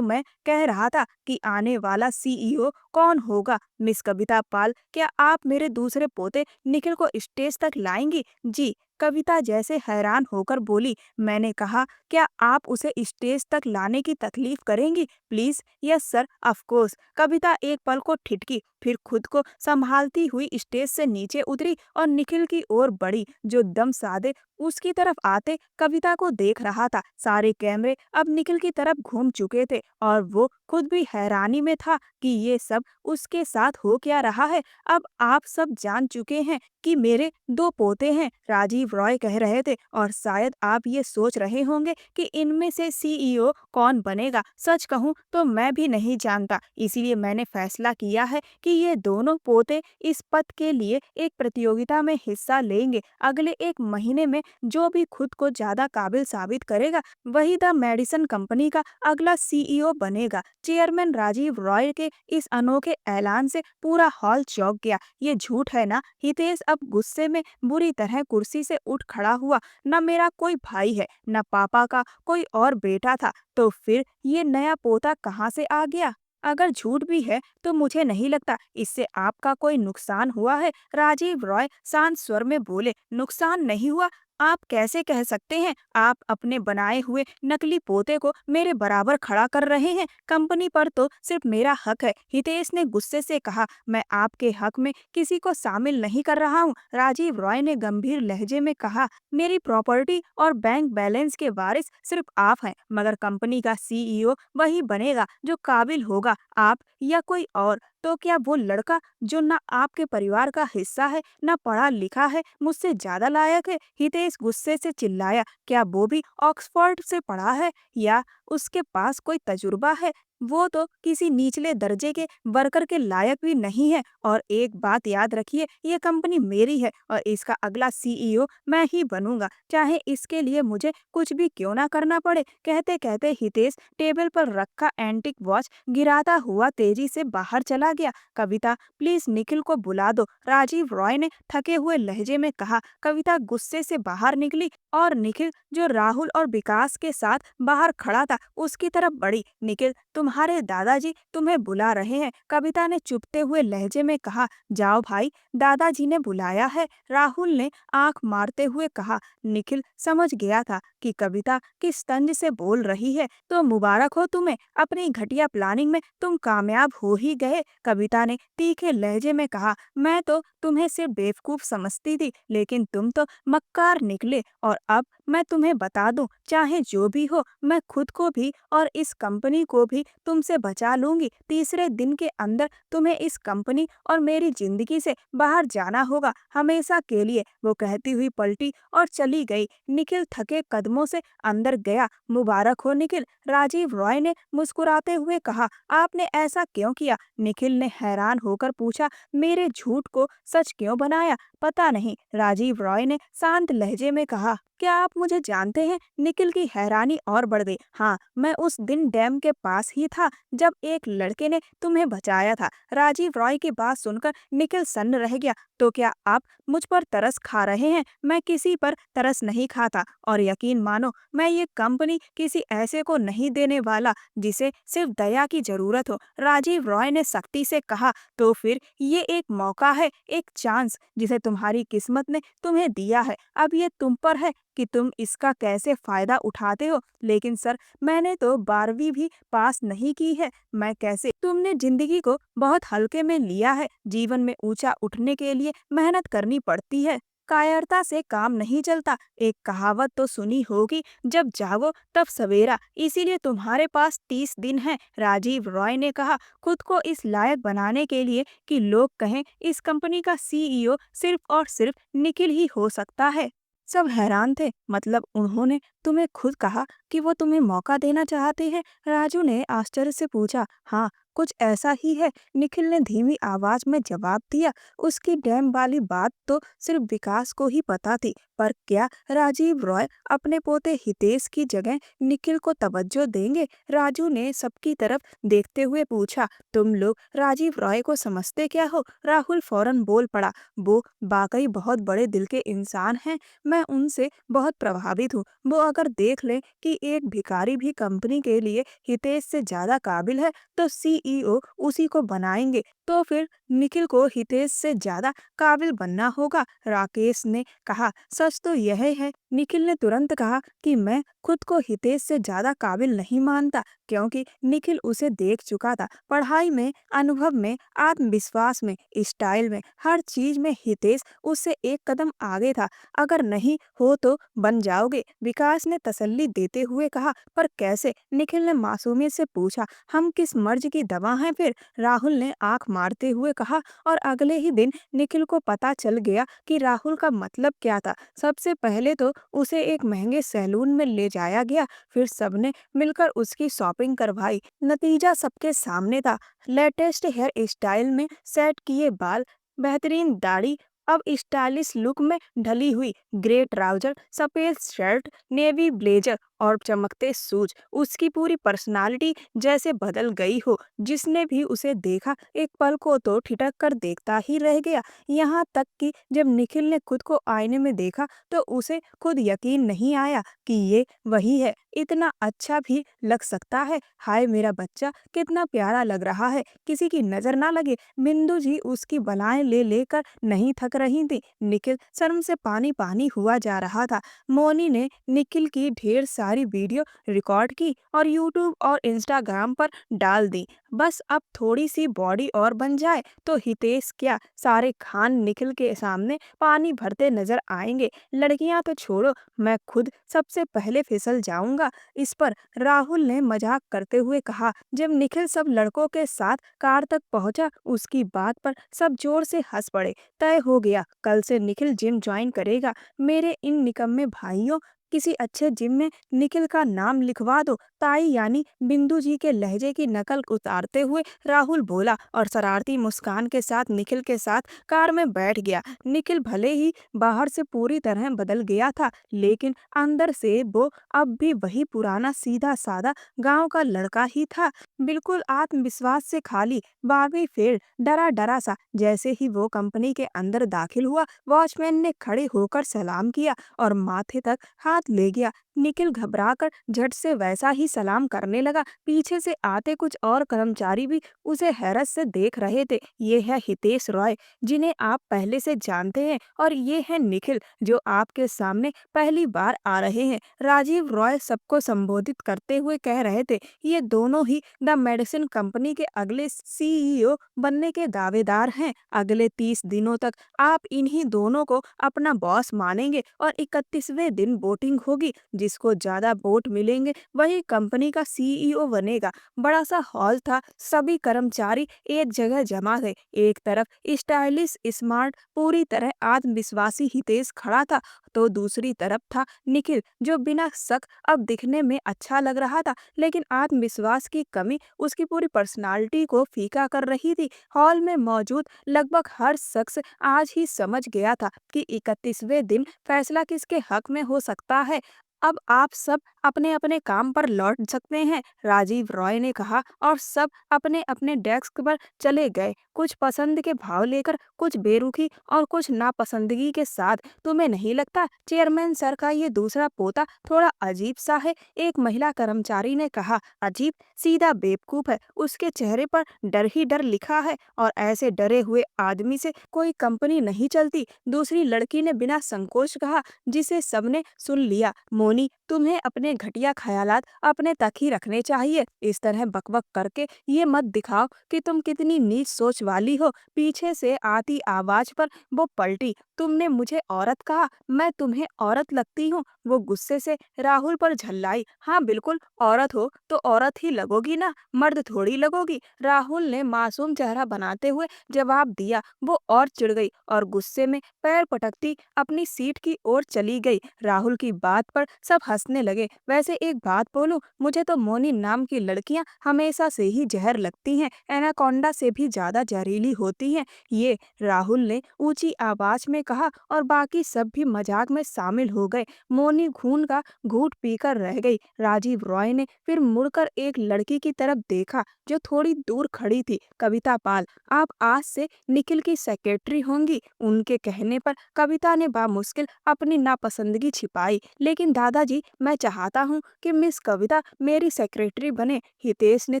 मैं कह रहा था कि आने वाला सीईओ कौन होगा? मिस कविता पाल, क्या आप मेरे दूसरे पोते निखिल को स्टेज तक लाएंगी? जी, कविता जैसे हैरान होकर बोली। मैंने कहा, क्या आप उसे स्टेज तक लाने की तकलीफ करेंगी? Please. Yes sir, of course. Kavita एक पल को ठिठकी, फिर खुद को संभालती हुई स्टेज से नीचे उतरी और निखिल की ओर बढ़ी, जो दम साधे उसकी तरफ आते कविता को देख रहा था। सारे कैमरे अब निखिल की तरफ घूम चुके थे और वो खुद भी हैरानी में था कि ये सब उसके साथ हो क्या रहा है। अब आप सब जान चुके हैं कि मेरे दो पोते हैं, राजीव रॉय कह रहे थे, और शायद आप ये सोच रहे होंगे कि इनमें से सीईओ कौन बनेगा। सच कहूं तो मैं भी नहीं जानता, इसीलिए मैंने फैसला किया है कि ये दोनों पोते इस पद के लिए एक प्रतियोगिता में हिस्सा लेंगे। अगले 1 महीने में जो भी खुद को ज्यादा काबिल साबित करेगा, वही द मेडिसन कंपनी का अगला सीईओ बनेगा। चेयरमैन राजीव रॉय के इस अनोखे ऐलान से पूरा हॉल चौंक गया। ये झूठ है ना? हितेश अब गुस्से में बुरी तरह कुर्सी से उठ खड़ा हुआ। न मेरा कोई भाई है, न पापा का कोई और बेटा था, तो फिर ये नया पोता कहाँ से आ गया? अगर झूठ भी है तो मुझे नहीं लगता इससे आपका कोई नुकसान हुआ है। राजीव रॉय शांत स्वर में बोले, नुकसान नहीं हुआ? आप कैसे कह सकते हैं? आप अपने बनाए हुए नकली पोते को मेरे बराबर खड़ा कर रहे हैं। कंपनी पर तो सिर्फ मेरा हक है। हितेश ने गुस्से से कहा, मैं आपके हक में किसी को शामिल नहीं कर रहा हूँ। राजीव रॉय ने गंभीर लहजे में कहा, मेरी प्रॉपर्टी और बैंक बैलेंस के वारिस सिर्फ आप हैं, मगर कंपनी का सीईओ वही बनेगा जो काबिल होगा, आप या कोई और। तो क्या वो लड़का जो ना आपके परिवार का हिस्सा है, ना पढ़ा लिखा है, मुझसे ज्यादा लायक है? हितेश गुस्से से चिल्लाया, क्या वो भी ऑक्सफोर्ड से पढ़ा है या उसके पास कोई तजुर्बा है? वो तो किसी निचले दर्जे के वर्कर के लायक भी नहीं है। और एक बात याद रखिए, ये कंपनी मेरी है और इसका अगला सीईओ मैं ही बनूंगा, चाहे इसके लिए मुझे कुछ भी क्यों ना करना पड़े। कहते कहते हितेश टेबल पर रखा एंटिक वॉच गिराता हुआ तेजी से बाहर चला गया। कविता, प्लीज निखिल को बुला दो, राजीव रॉय ने थके हुए लहजे में कहा। कविता गुस्से से बाहर निकली और निखिल, जो राहुल और विकास के साथ बाहर खड़ा था, उसकी तरफ बढ़ी। निखिल, तुम्हारे दादाजी तुम्हें बुला रहे हैं, कविता ने चुपते हुए लहजे में कहा। जाओ भाई, दादाजी ने बुलाया है, राहुल ने आंख मारते हुए कहा। निखिल समझ गया था कि कविता किस तंज से बोल रही है। तो मुबारक हो तुम्हें, अपनी घटिया प्लानिंग में तुम कामयाब हो ही गए, कविता ने तीखे लहजे में कहा। मैं तो तुम्हें सिर्फ बेवकूफ समझती थी, लेकिन तुम तो मक्कार निकले। और अब मैं तुम्हें बता दूं, चाहे जो भी हो, मैं खुद को भी और इस कंपनी को भी तुमसे बचा लूंगी। तीसरे दिन के अंदर तुम्हें इस कंपनी और मेरी जिंदगी से बाहर जाना होगा, हमेशा के लिए। वो कहती हुई पलटी और चली गई। निखिल थके कदमों से अंदर गया। मुबारक हो निखिल, राजीव रॉय ने मुस्कुराते हुए कहा। आपने ऐसा क्यों किया? निखिल ने हैरान होकर पूछा। मेरे झूठ को सच क्यों बनाया? पता नहीं, राजीव रॉय ने शांत लहजे में कहा। क्या आप मुझे जानते हैं? निखिल की हैरानी और बढ़ गई। हाँ, मैं उस दिन डैम के पास ही था जब एक लड़के ने तुम्हें बचाया था। राजीव रॉय की बात सुनकर निखिल सन्न रह गया। तो क्या आप मुझ पर तरस खा रहे हैं? मैं किसी पर तरस नहीं खाता, और यकीन मानो, मैं ये कंपनी किसी ऐसे को नहीं देने वाला जिसे सिर्फ दया की जरूरत हो, राजीव रॉय ने सख्ती से कहा। तो फिर ये एक मौका है, एक चांस जिसे तुम्हारी किस्मत ने तुम्हें दिया है। अब ये तुम पर है कि तुम इसका कैसे फायदा उठाते हो। लेकिन सर, मैंने तो 12वीं भी पास नहीं की है, मैं कैसे? तुमने जिंदगी को बहुत हल्के में लिया है। जीवन में ऊंचा उठने के लिए मेहनत करनी पड़ती है, कायरता से काम नहीं चलता। एक कहावत तो सुनी होगी, जब जागो तब सवेरा। इसीलिए तुम्हारे पास 30 दिन है, राजीव रॉय ने कहा, खुद को इस लायक बनाने के लिए कि लोग कहें इस कंपनी का सीईओ सिर्फ और सिर्फ निखिल ही हो सकता है। सब हैरान थे। मतलब उन्होंने तुम्हें खुद कहा कि वो तुम्हें मौका देना चाहते हैं? राजू ने आश्चर्य से पूछा। हाँ, कुछ ऐसा ही है, निखिल ने धीमी आवाज में जवाब दिया। उसकी डैम वाली बात तो सिर्फ विकास को ही पता थी, पर क्या राजीव रॉय अपने पोते हितेश की जगह निखिल को तवज्जो देंगे? राजू ने सबकी तरफ देखते हुए पूछा। तुम लोग राजीव रॉय को समझते क्या हो? राहुल फौरन बोल पड़ा। वो वाकई बहुत बड़े दिल के इंसान हैं। मैं उनसे बहुत प्रभावित हूँ। वो अगर देख लें कि एक भिखारी भी कंपनी के लिए हितेश से ज्यादा काबिल है तो सीईओ उसी को बनाएंगे। तो फिर निखिल को हितेश से ज्यादा काबिल बनना होगा, राकेश ने कहा। सच तो यह है, निखिल ने तुरंत कहा, कि मैं खुद को हितेश से ज्यादा काबिल नहीं मानता, क्योंकि निखिल उसे देख चुका था। पढ़ाई में, अनुभव में, आत्मविश्वास में, स्टाइल में, हर चीज में हितेश उससे एक कदम आगे था। अगर नहीं हो तो बन जाओगे, विकास ने तसल्ली देते हुए कहा। पर कैसे? निखिल ने मासूमियत से पूछा। हम किस मर्ज की दवा हैं फिर? राहुल ने आंख मारते हुए कहा। और अगले ही दिन निखिल को पता चल गया कि राहुल का मतलब क्या था। सबसे पहले तो उसे एक महंगे सैलून में ले जाया गया, फिर सबने मिलकर उसकी शॉपिंग करवाई। नतीजा सबके सामने था। लेटेस्ट हेयर स्टाइल में सेट किए बाल, बेहतरीन दाढ़ी, अब स्टाइलिश लुक में ढली हुई ग्रे ट्राउजर, सफेद शर्ट, नेवी ब्लेजर और चमकते शूज। उसकी पूरी पर्सनालिटी जैसे बदल गई हो। जिसने भी उसे देखा एक पल को तो ठिठक कर देखता ही रह गया। यहाँ तक कि जब निखिल ने खुद को आईने में देखा तो उसे खुद यकीन नहीं आया कि ये वही है। इतना अच्छा भी लग सकता है। हाय मेरा बच्चा कितना प्यारा लग रहा है, किसी की नजर ना लगे। बिंदु जी उसकी बलाएं ले लेकर नहीं थक रही थी। निखिल शर्म से पानी पानी हुआ जा रहा था। मोनी ने निखिल की ढेर सारी वीडियो रिकॉर्ड की और यूट्यूब और इंस्टाग्राम पर डाल दी। बस अब थोड़ी सी बॉडी और बन जाए तो हितेश क्या सारे खान निखिल के सामने पानी भरते नजर आएंगे। लड़कियां तो छोड़ो, मैं खुद सबसे पहले फिसल जाऊंगा इस पर, राहुल ने मजाक करते हुए कहा। जब निखिल सब लड़कों के साथ कार तक पहुंचा, उसकी बात पर सब जोर से हंस पड़े। तय हो गया, कल से निखिल जिम ज्वाइन करेगा। मेरे इन निकम्मे भाइयों, किसी अच्छे जिम में निखिल का नाम लिखवा दो। ताई यानी बिंदु जी के लहजे की नकल उतारते हुए राहुल बोला और शरारती मुस्कान के साथ निखिल के साथ कार में बैठ गया। निखिल भले ही बाहर से पूरी तरह बदल गया था, लेकिन अंदर से वो अब भी वही पुराना सीधा साधा गांव का लड़का ही था। बिल्कुल आत्मविश्वास से खाली, बागी फेर, डरा डरा सा। जैसे ही वो कंपनी के अंदर दाखिल हुआ, वॉचमैन ने खड़े होकर सलाम किया और माथे तक हाथ ले गया। निखिल घबराकर झट से वैसा ही सलाम करने लगा। पीछे से आते कुछ और कर्मचारी भी उसे हैरत से देख रहे थे। ये है हितेश रॉय, जिन्हें आप पहले से जानते हैं, और ये है निखिल, जो आपके सामने पहली बार आ रहे हैं। राजीव रॉय सबको संबोधित करते हुए कह रहे थे। ये दोनों ही द मेडिसिन कंपनी के अगले सीईओ बनने के दावेदार हैं। अगले 30 दिनों तक आप इन्हीं दोनों को अपना बॉस मानेंगे और 31वें दिन वोटिंग होगी। जिसको ज्यादा वोट मिलेंगे वही कंपनी का सीईओ बनेगा। बड़ा सा हॉल था, सभी कर्मचारी एक जगह जमा थे। एक तरफ स्टाइलिश, स्मार्ट, पूरी तरह आत्मविश्वासी हितेश खड़ा था, तो दूसरी तरफ था निखिल, जो बिना शक अब दिखने में अच्छा लग रहा था, लेकिन आत्मविश्वास की कमी उसकी पूरी पर्सनालिटी को फीका कर रही थी। हॉल में मौजूद लगभग हर शख्स आज ही समझ गया था कि 31वें दिन फैसला किसके हक में हो सकता है। अब आप सब अपने अपने काम पर लौट सकते हैं, राजीव रॉय ने कहा, और सब अपने अपने डेस्क पर चले गए, कुछ पसंद के भाव लेकर, कुछ बेरुखी और कुछ नापसंदगी के साथ। तुम्हें नहीं लगता चेयरमैन सर का ये दूसरा पोता थोड़ा अजीब सा है? एक महिला कर्मचारी ने कहा। अजीब? सीधा बेवकूफ है। उसके चेहरे पर डर ही डर लिखा है, और ऐसे डरे हुए आदमी से कोई कंपनी नहीं चलती। दूसरी लड़की ने बिना संकोच कहा, जिसे सबने सुन लिया। मोनी, तुम्हें अपने घटिया ख्यालात अपने तक ही रखने चाहिए। इस तरह बकबक करके ये मत दिखाओ कि तुम कितनी नीच सोच वाली हो। पीछे से आती आवाज पर वो पलटी। तुमने मुझे औरत कहा? मैं तुम्हें औरत लगती हूँ? वो गुस्से से राहुल पर झल्लाई। हाँ बिल्कुल, औरत हो तो औरत ही लगोगी ना, मर्द थोड़ी लगोगी, राहुल ने मासूम चेहरा बनाते हुए जवाब दिया। वो और चिढ़ गई और गुस्से में पैर पटकती अपनी सीट की ओर चली गई। राहुल की बात पर सब हंस हंसने लगे। वैसे एक बात बोलूं, मुझे तो मोनी नाम की लड़कियां हमेशा से ही जहर लगती हैं, एनाकोंडा से भी ज्यादा जहरीली होती हैं। ये राहुल ने ऊंची आवाज में कहा और बाकी सब भी मजाक में शामिल हो गए। मोनी खून का घूंट पीकर रह गई। राजीव रॉय ने फिर मुड़कर एक लड़की की तरफ देखा जो थोड़ी दूर खड़ी थी। कविता पाल, आप आज से निखिल की सेक्रेटरी होंगी। उनके कहने पर कविता ने बामुश्किल अपनी नापसंदगी छिपाई। लेकिन दादाजी, मैं चाहता हूँ कि मिस कविता मेरी सेक्रेटरी बने। हितेश ने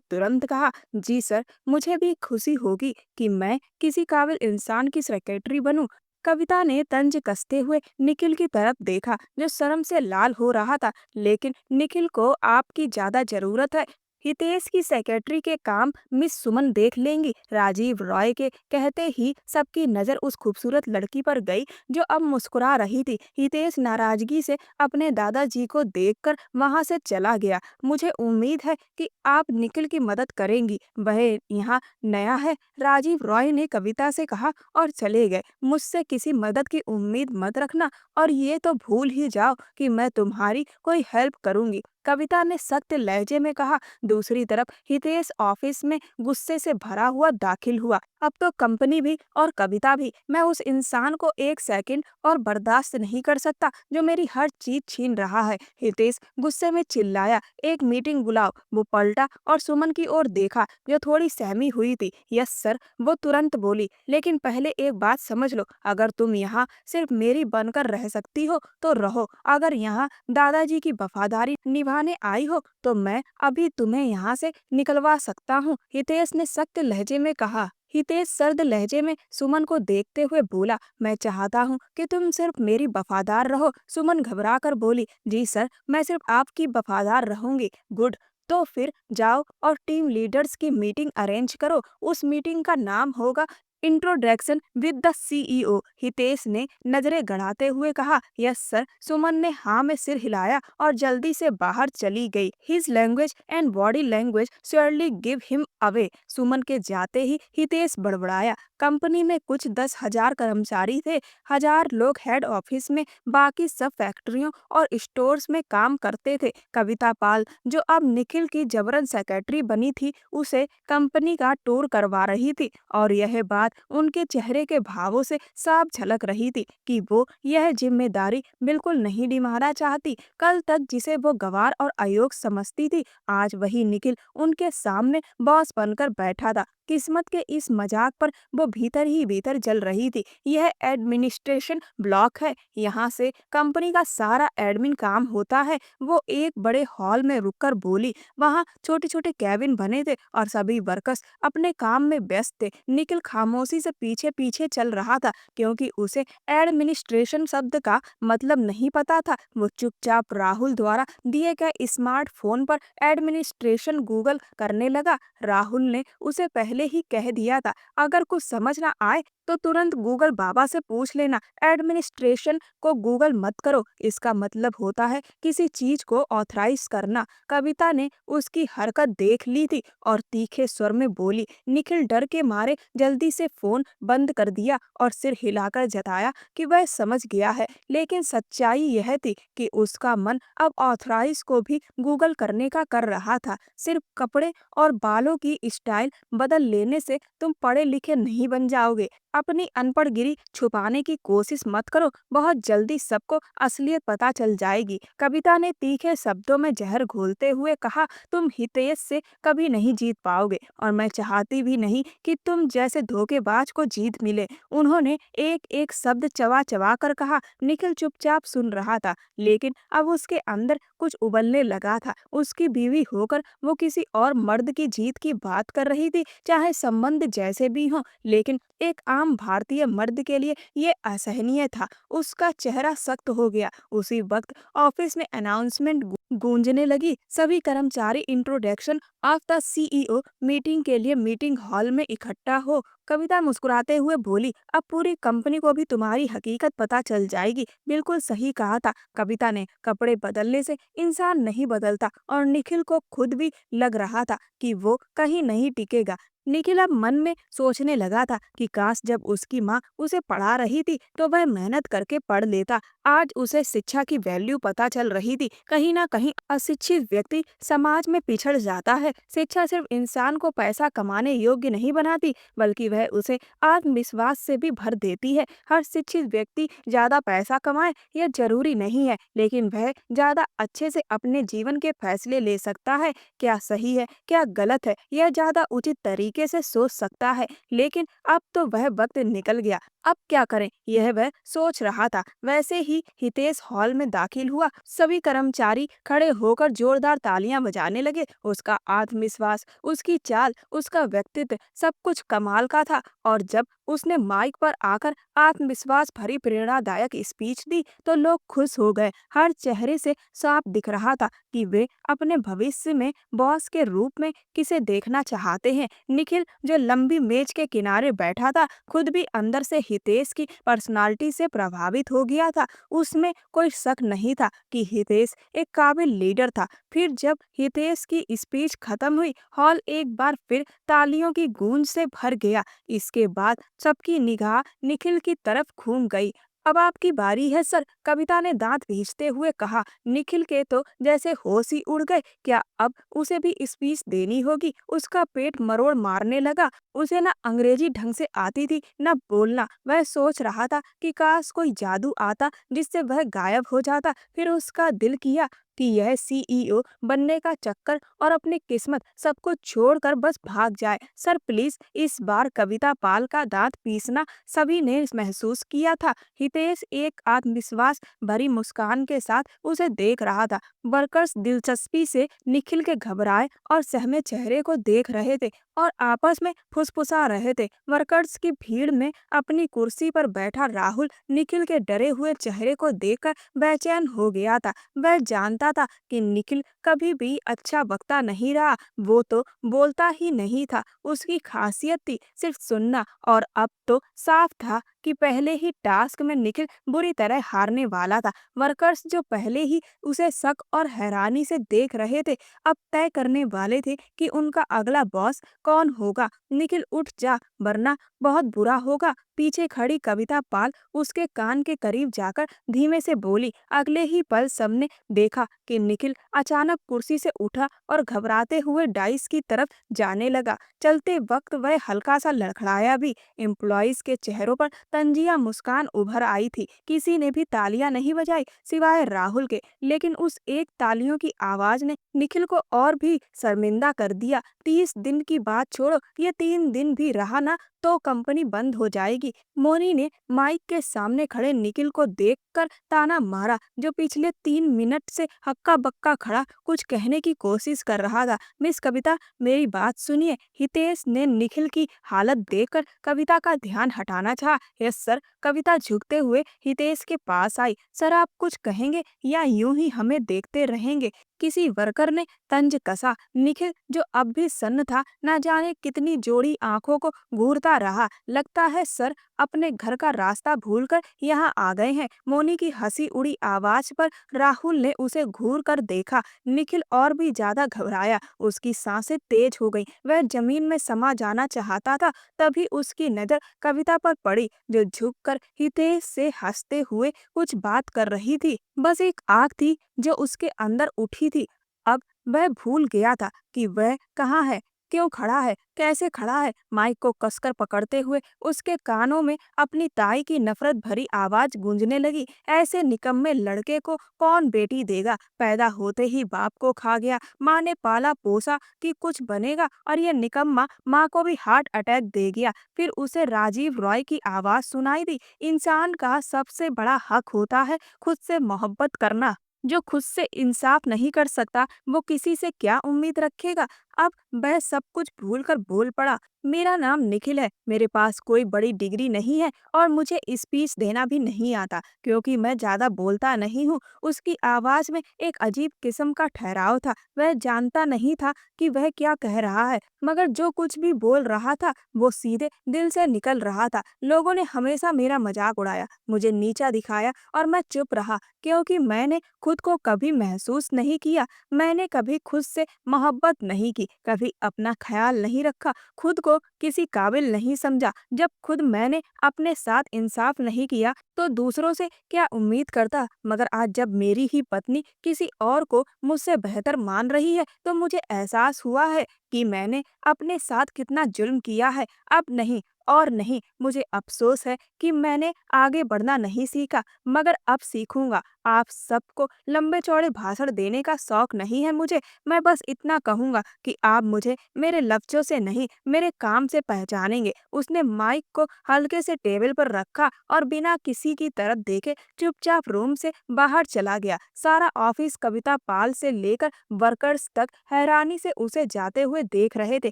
तुरंत कहा, जी सर, मुझे भी खुशी होगी कि मैं किसी काबिल इंसान की सेक्रेटरी बनूं। कविता ने तंज कसते हुए निखिल की तरफ देखा जो शर्म से लाल हो रहा था। लेकिन निखिल को आपकी ज्यादा जरूरत है। हितेश की सेक्रेटरी के काम मिस सुमन देख लेंगी। राजीव रॉय के कहते ही सबकी नजर उस खूबसूरत लड़की पर गई जो अब मुस्कुरा रही थी। हितेश नाराजगी से अपने दादाजी को देखकर वहां से चला गया। मुझे उम्मीद है कि आप निखिल की मदद करेंगी, वह यहाँ नया है, राजीव रॉय ने कविता से कहा और चले गए। मुझसे किसी मदद की उम्मीद मत रखना और ये तो भूल ही जाओ कि मैं तुम्हारी कोई हेल्प करूंगी, कविता ने सख्त लहजे में कहा। दूसरी तरफ हितेश ऑफिस में गुस्से से भरा हुआ दाखिल हुआ। अब तो कंपनी भी और कविता भी, मैं उस इंसान को एक सेकंड और बर्दाश्त नहीं कर सकता जो मेरी हर चीज छीन रहा है। हितेश गुस्से में चिल्लाया, एक मीटिंग बुलाओ। वो पलटा और सुमन की ओर देखा जो थोड़ी सहमी हुई थी। यस सर, वो तुरंत बोली। लेकिन पहले एक बात समझ लो, अगर तुम यहाँ सिर्फ मेरी बनकर रह सकती हो तो रहो, अगर यहाँ दादाजी की वफादारी निभाने आई हो तो मैं अभी तुम्हें यहाँ से निकलवा सकता हूँ, हितेश ने सख्त लहजे में कहा। हितेश सर्द लहजे में सुमन को देखते हुए बोला, मैं चाहता हूँ कि तुम सिर्फ मेरी वफादार रहो। सुमन घबरा कर बोली, जी सर, मैं सिर्फ आपकी वफादार रहूंगी। गुड, तो फिर जाओ और टीम लीडर्स की मीटिंग अरेंज करो। उस मीटिंग का नाम होगा introduction with the CEO, Hitesh ने नजरें गड़ाते हुए कहा। यस सर, सुमन ने हाँ में सिर हिलाया और जल्दी से बाहर चली गई। His language and body language surely give him away. Suman के जाते ही हितेश बड़बड़ाया। कंपनी में कुछ 10,000 कर्मचारी थे, 1,000 लोग हेड ऑफिस में, बाकी सब फैक्ट्रियों और स्टोर्स में काम करते थे। कविता पाल, जो अब निखिल की जबरन सेक्रेटरी बनी थी, उसे कंपनी का टूर करवा रही थी और यह बात उनके चेहरे के भावों से साफ झलक रही थी कि वो यह जिम्मेदारी बिल्कुल नहीं निभाना चाहती। कल तक जिसे वो गंवार और अयोग्य समझती थी, आज वही निखिल उनके सामने बॉस बनकर बैठा था। किस्मत के इस मजाक पर वो भीतर ही भीतर जल रही थी। यह एडमिनिस्ट्रेशन ब्लॉक है, यहाँ से कंपनी का सारा एडमिन काम होता है। वो एक बड़े हॉल में रुककर बोली। वहाँ छोटे छोटे कैबिन बने थे और सभी वर्कर्स अपने काम में व्यस्त थे। निखिल खामोशी से पीछे पीछे चल रहा था क्योंकि उसे एडमिनिस्ट्रेशन शब्द का मतलब नहीं पता था। वो चुपचाप राहुल द्वारा दिए गए स्मार्टफोन पर एडमिनिस्ट्रेशन गूगल करने लगा। राहुल ने उसे पहले ही कह दिया था, अगर कुछ समझ ना आए तो तुरंत गूगल बाबा से पूछ लेना। एडमिनिस्ट्रेशन को गूगल मत करो, इसका मतलब होता है किसी चीज को ऑथराइज करना। कविता ने उसकी हरकत देख ली थी और तीखे स्वर में बोली। निखिल डर के मारे जल्दी से फोन बंद कर दिया और सिर हिलाकर जताया कि वह समझ गया है। लेकिन सच्चाई यह थी कि उसका मन अब ऑथराइज को भी गूगल करने का कर रहा था। सिर्फ कपड़े और बालों की स्टाइल बदल लेने से तुम पढ़े लिखे नहीं बन जाओगे। अपनी अनपढ़गिरी छुपाने की कोशिश मत करो, बहुत जल्दी सबको असलियत पता चल जाएगी। कविता ने तीखे शब्दों में जहर घोलते हुए कहा, तुम हितेश से कभी नहीं जीत पाओगे और मैं चाहती भी नहीं कि तुम जैसे धोखेबाज को जीत मिले। उन्होंने एक एक शब्द चबा चबा कर कहा। निखिल चुपचाप सुन रहा था, लेकिन अब उसके अंदर कुछ उबलने लगा था। उसकी बीवी होकर वो किसी और मर्द की जीत की बात कर रही थी, चाहे संबंध जैसे भी हों, लेकिन एक आम भारतीय मर्द के लिए ये असहनीय था। उसका चेहरा सख्त हो गया। उसी वक्त ऑफिस में अनाउंसमेंट गूंजने लगी। सभी कर्मचारी introduction of the CEO meeting के लिए मीटिंग हॉल में इकट्ठा हो। कविता मुस्कुराते हुए बोली, अब पूरी कंपनी को भी तुम्हारी हकीकत पता चल जाएगी। बिल्कुल सही कहा था। कविता ने, कपड़े बदलने से इंसान नहीं बदलता और निखिल को खुद भी लग रहा था कि वो कहीं नहीं टिकेगा। निखिल अब मन में सोचने लगा था कि काश जब उसकी माँ उसे पढ़ा रही थी तो वह मेहनत करके पढ़ लेता। आज उसे शिक्षा की वैल्यू पता चल रही थी। कहीं ना कहीं अशिक्षित व्यक्ति समाज में पिछड़ जाता है। शिक्षा सिर्फ इंसान को पैसा कमाने योग्य नहीं बनाती, बल्कि वह उसे आत्मविश्वास से भी भर देती है। हर शिक्षित व्यक्ति ज्यादा पैसा कमाए यह जरूरी नहीं है, लेकिन वह ज्यादा अच्छे से अपने जीवन के फैसले ले सकता है। क्या सही है, क्या गलत है, यह ज्यादा उचित तरीके से सोच सकता है। लेकिन अब तो वह वक्त निकल गया। अब क्या करें, यह वह सोच रहा था। वैसे ही हितेश हॉल में दाखिल हुआ। सभी कर्मचारी खड़े होकर जोरदार तालियां बजाने लगे। उसका आत्मविश्वास, उसकी चाल, उसका व्यक्तित्व सब कुछ कमाल का था। और जब उसने माइक पर आकर आत्मविश्वास भरी प्रेरणादायक स्पीच दी तो लोग खुश हो गए। हर चेहरे से साफ दिख रहा था कि वे अपने भविष्य में बॉस के रूप में किसे देखना चाहते हैं। निखिल जो लंबी मेज के किनारे बैठा था, खुद भी अंदर से हितेश की पर्सनालिटी से प्रभावित हो गया था। उसमें कोई शक नहीं था कि हितेश एक काबिल लीडर था। फिर जब हितेश की स्पीच खत्म हुई, हॉल एक बार फिर तालियों की गूंज से भर गया। इसके बाद सबकी निगाह निखिल की तरफ घूम गई। अब आपकी बारी है सर, कविता ने दांत भींचते हुए कहा। निखिल के तो जैसे होश ही उड़ गए। क्या अब उसे भी स्पीच देनी होगी? उसका पेट मरोड़ मारने लगा। उसे ना अंग्रेजी ढंग से आती थी न बोलना। वह सोच रहा था कि काश कोई जादू आता जिससे वह गायब हो जाता। फिर उसका दिल किया कि यह सीईओ बनने का चक्कर और अपनी किस्मत सब कुछ छोड़कर बस भाग जाए। सर प्लीज, इस बार कविता पाल का दांत पीसना सभी ने महसूस किया था। हितेश एक आत्मविश्वास भरी मुस्कान के साथ उसे देख रहा था। वर्कर्स दिलचस्पी से निखिल के घबराए और सहमे चेहरे को देख रहे थे और आपस में फुसफुसा रहे थे। वर्कर्स की भीड़ में अपनी कुर्सी पर बैठा राहुल निखिल के डरे हुए चेहरे को देखकर बेचैन हो गया था। वह जानता था कि निखिल कभी भी अच्छा वक्ता नहीं रहा। वो तो बोलता ही नहीं था, उसकी खासियत थी सिर्फ सुनना। और अब तो साफ था कि पहले ही टास्क में निखिल बुरी तरह हारने वाला था। वर्कर्स जो पहले ही उसे शक और हैरानी से देख रहे थे, अब तय करने वाले थे कि उनका अगला बॉस कौन होगा। निखिल उठ जा, वरना बहुत बुरा होगा। पीछे खड़ी कविता पाल उसके कान के करीब जाकर धीमे से बोली। अगले ही पल सबने देखा कि निखिल अचानक कुर्सी से उठा और घबराते हुए डाइस की तरफ जाने लगा। चलते वक्त वह हल्का सा लड़खड़ाया भी। एम्प्लॉइज के चेहरों पर तंजिया मुस्कान उभर आई थी। किसी ने भी तालियां नहीं बजाई सिवाय राहुल के, लेकिन उस एक तालियों की आवाज ने निखिल को और भी शर्मिंदा कर दिया। 30 दिन की बात छोड़ो, ये 3 दिन भी रहा ना तो कंपनी बंद हो जाएगी। मोनी ने माइक के सामने खड़े निखिल को देखकर ताना मारा, जो पिछले 3 मिनट से हक्का बक्का खड़ा कुछ कहने की कोशिश कर रहा था। मिस कविता, मेरी बात सुनिए। हितेश ने निखिल की हालत देखकर कविता का ध्यान हटाना चाहा। यस सर, कविता झुकते हुए हितेश के पास आई। सर आप कुछ कहेंगे या यूं ही हमें देखते रहेंगे? किसी वर्कर ने तंज कसा। निखिल जो अब भी सन्न था, न जाने कितनी जोड़ी आंखों को घूरता रहा। लगता है सर अपने घर का रास्ता भूलकर यहाँ आ गए हैं। मोनी की हंसी उड़ी आवाज पर राहुल ने उसे घूर कर देखा। निखिल और भी ज्यादा घबराया, उसकी सांसें तेज हो गईं। वह जमीन में समा जाना चाहता था। तभी उसकी नजर कविता पर पड़ी, जो झुककर हितेश से हंसते हुए कुछ बात कर रही थी। बस एक आग थी जो उसके अंदर उठी थी। अब वह भूल गया था कि वह कहाँ है, क्यों खड़ा है, कैसे खड़ा है। माइक को कसकर पकड़ते हुए उसके कानों में अपनी ताई की नफरत भरी आवाज गूंजने लगी। ऐसे निकम्मे लड़के को कौन बेटी देगा? पैदा होते ही बाप को खा गया, माँ ने पाला पोसा कि कुछ बनेगा, और ये निकम्मा माँ को भी हार्ट अटैक दे गया। फिर उसे राजीव रॉय की आवाज सुनाई दी। इंसान का सबसे बड़ा हक होता है खुद से मोहब्बत करना। जो खुद से इंसाफ नहीं कर सकता, वो किसी से क्या उम्मीद रखेगा? अब वह सब कुछ भूलकर बोल पड़ा। मेरा नाम निखिल है, मेरे पास कोई बड़ी डिग्री नहीं है और मुझे स्पीच देना भी नहीं आता, क्योंकि मैं ज्यादा बोलता नहीं हूँ। उसकी आवाज में एक अजीब किस्म का ठहराव था। वह जानता नहीं था कि वह क्या कह रहा है, मगर जो कुछ भी बोल रहा था वो सीधे दिल से निकल रहा था। लोगों ने हमेशा मेरा मजाक उड़ाया, मुझे नीचा दिखाया, और मैं चुप रहा, क्योंकि मैंने खुद को कभी महसूस नहीं किया। मैंने कभी खुद से मोहब्बत नहीं की। कभी अपना ख्याल नहीं रखा, खुद को किसी काबिल नहीं समझा। जब खुद मैंने अपने साथ इंसाफ नहीं किया तो दूसरों से क्या उम्मीद करता। मगर आज जब मेरी ही पत्नी किसी और को मुझसे बेहतर मान रही है तो मुझे एहसास हुआ है कि मैंने अपने साथ कितना जुल्म किया है। अब नहीं और नहीं, मुझे अफ़सोस है कि मैंने आगे बढ़ना नहीं सीखा, मगर अब सीखूँगा। आप सबको लंबे-चौड़े भाषण देने का शौक नहीं है मुझे। मैं बस इतना कहूँगा कि आप मुझे मेरे लफ्ज़ों से नहीं, मेरे काम से पहचानेंगे। उसने माइक को हल्के से टेबल पर रखा और बिना किसी की तरफ देखे चुपचाप रूम से बाहर चला गया। सारा ऑफिस कविता पाल से लेकर वर्कर्स तक हैरानी से उसे जाते हुए देख रहे थे।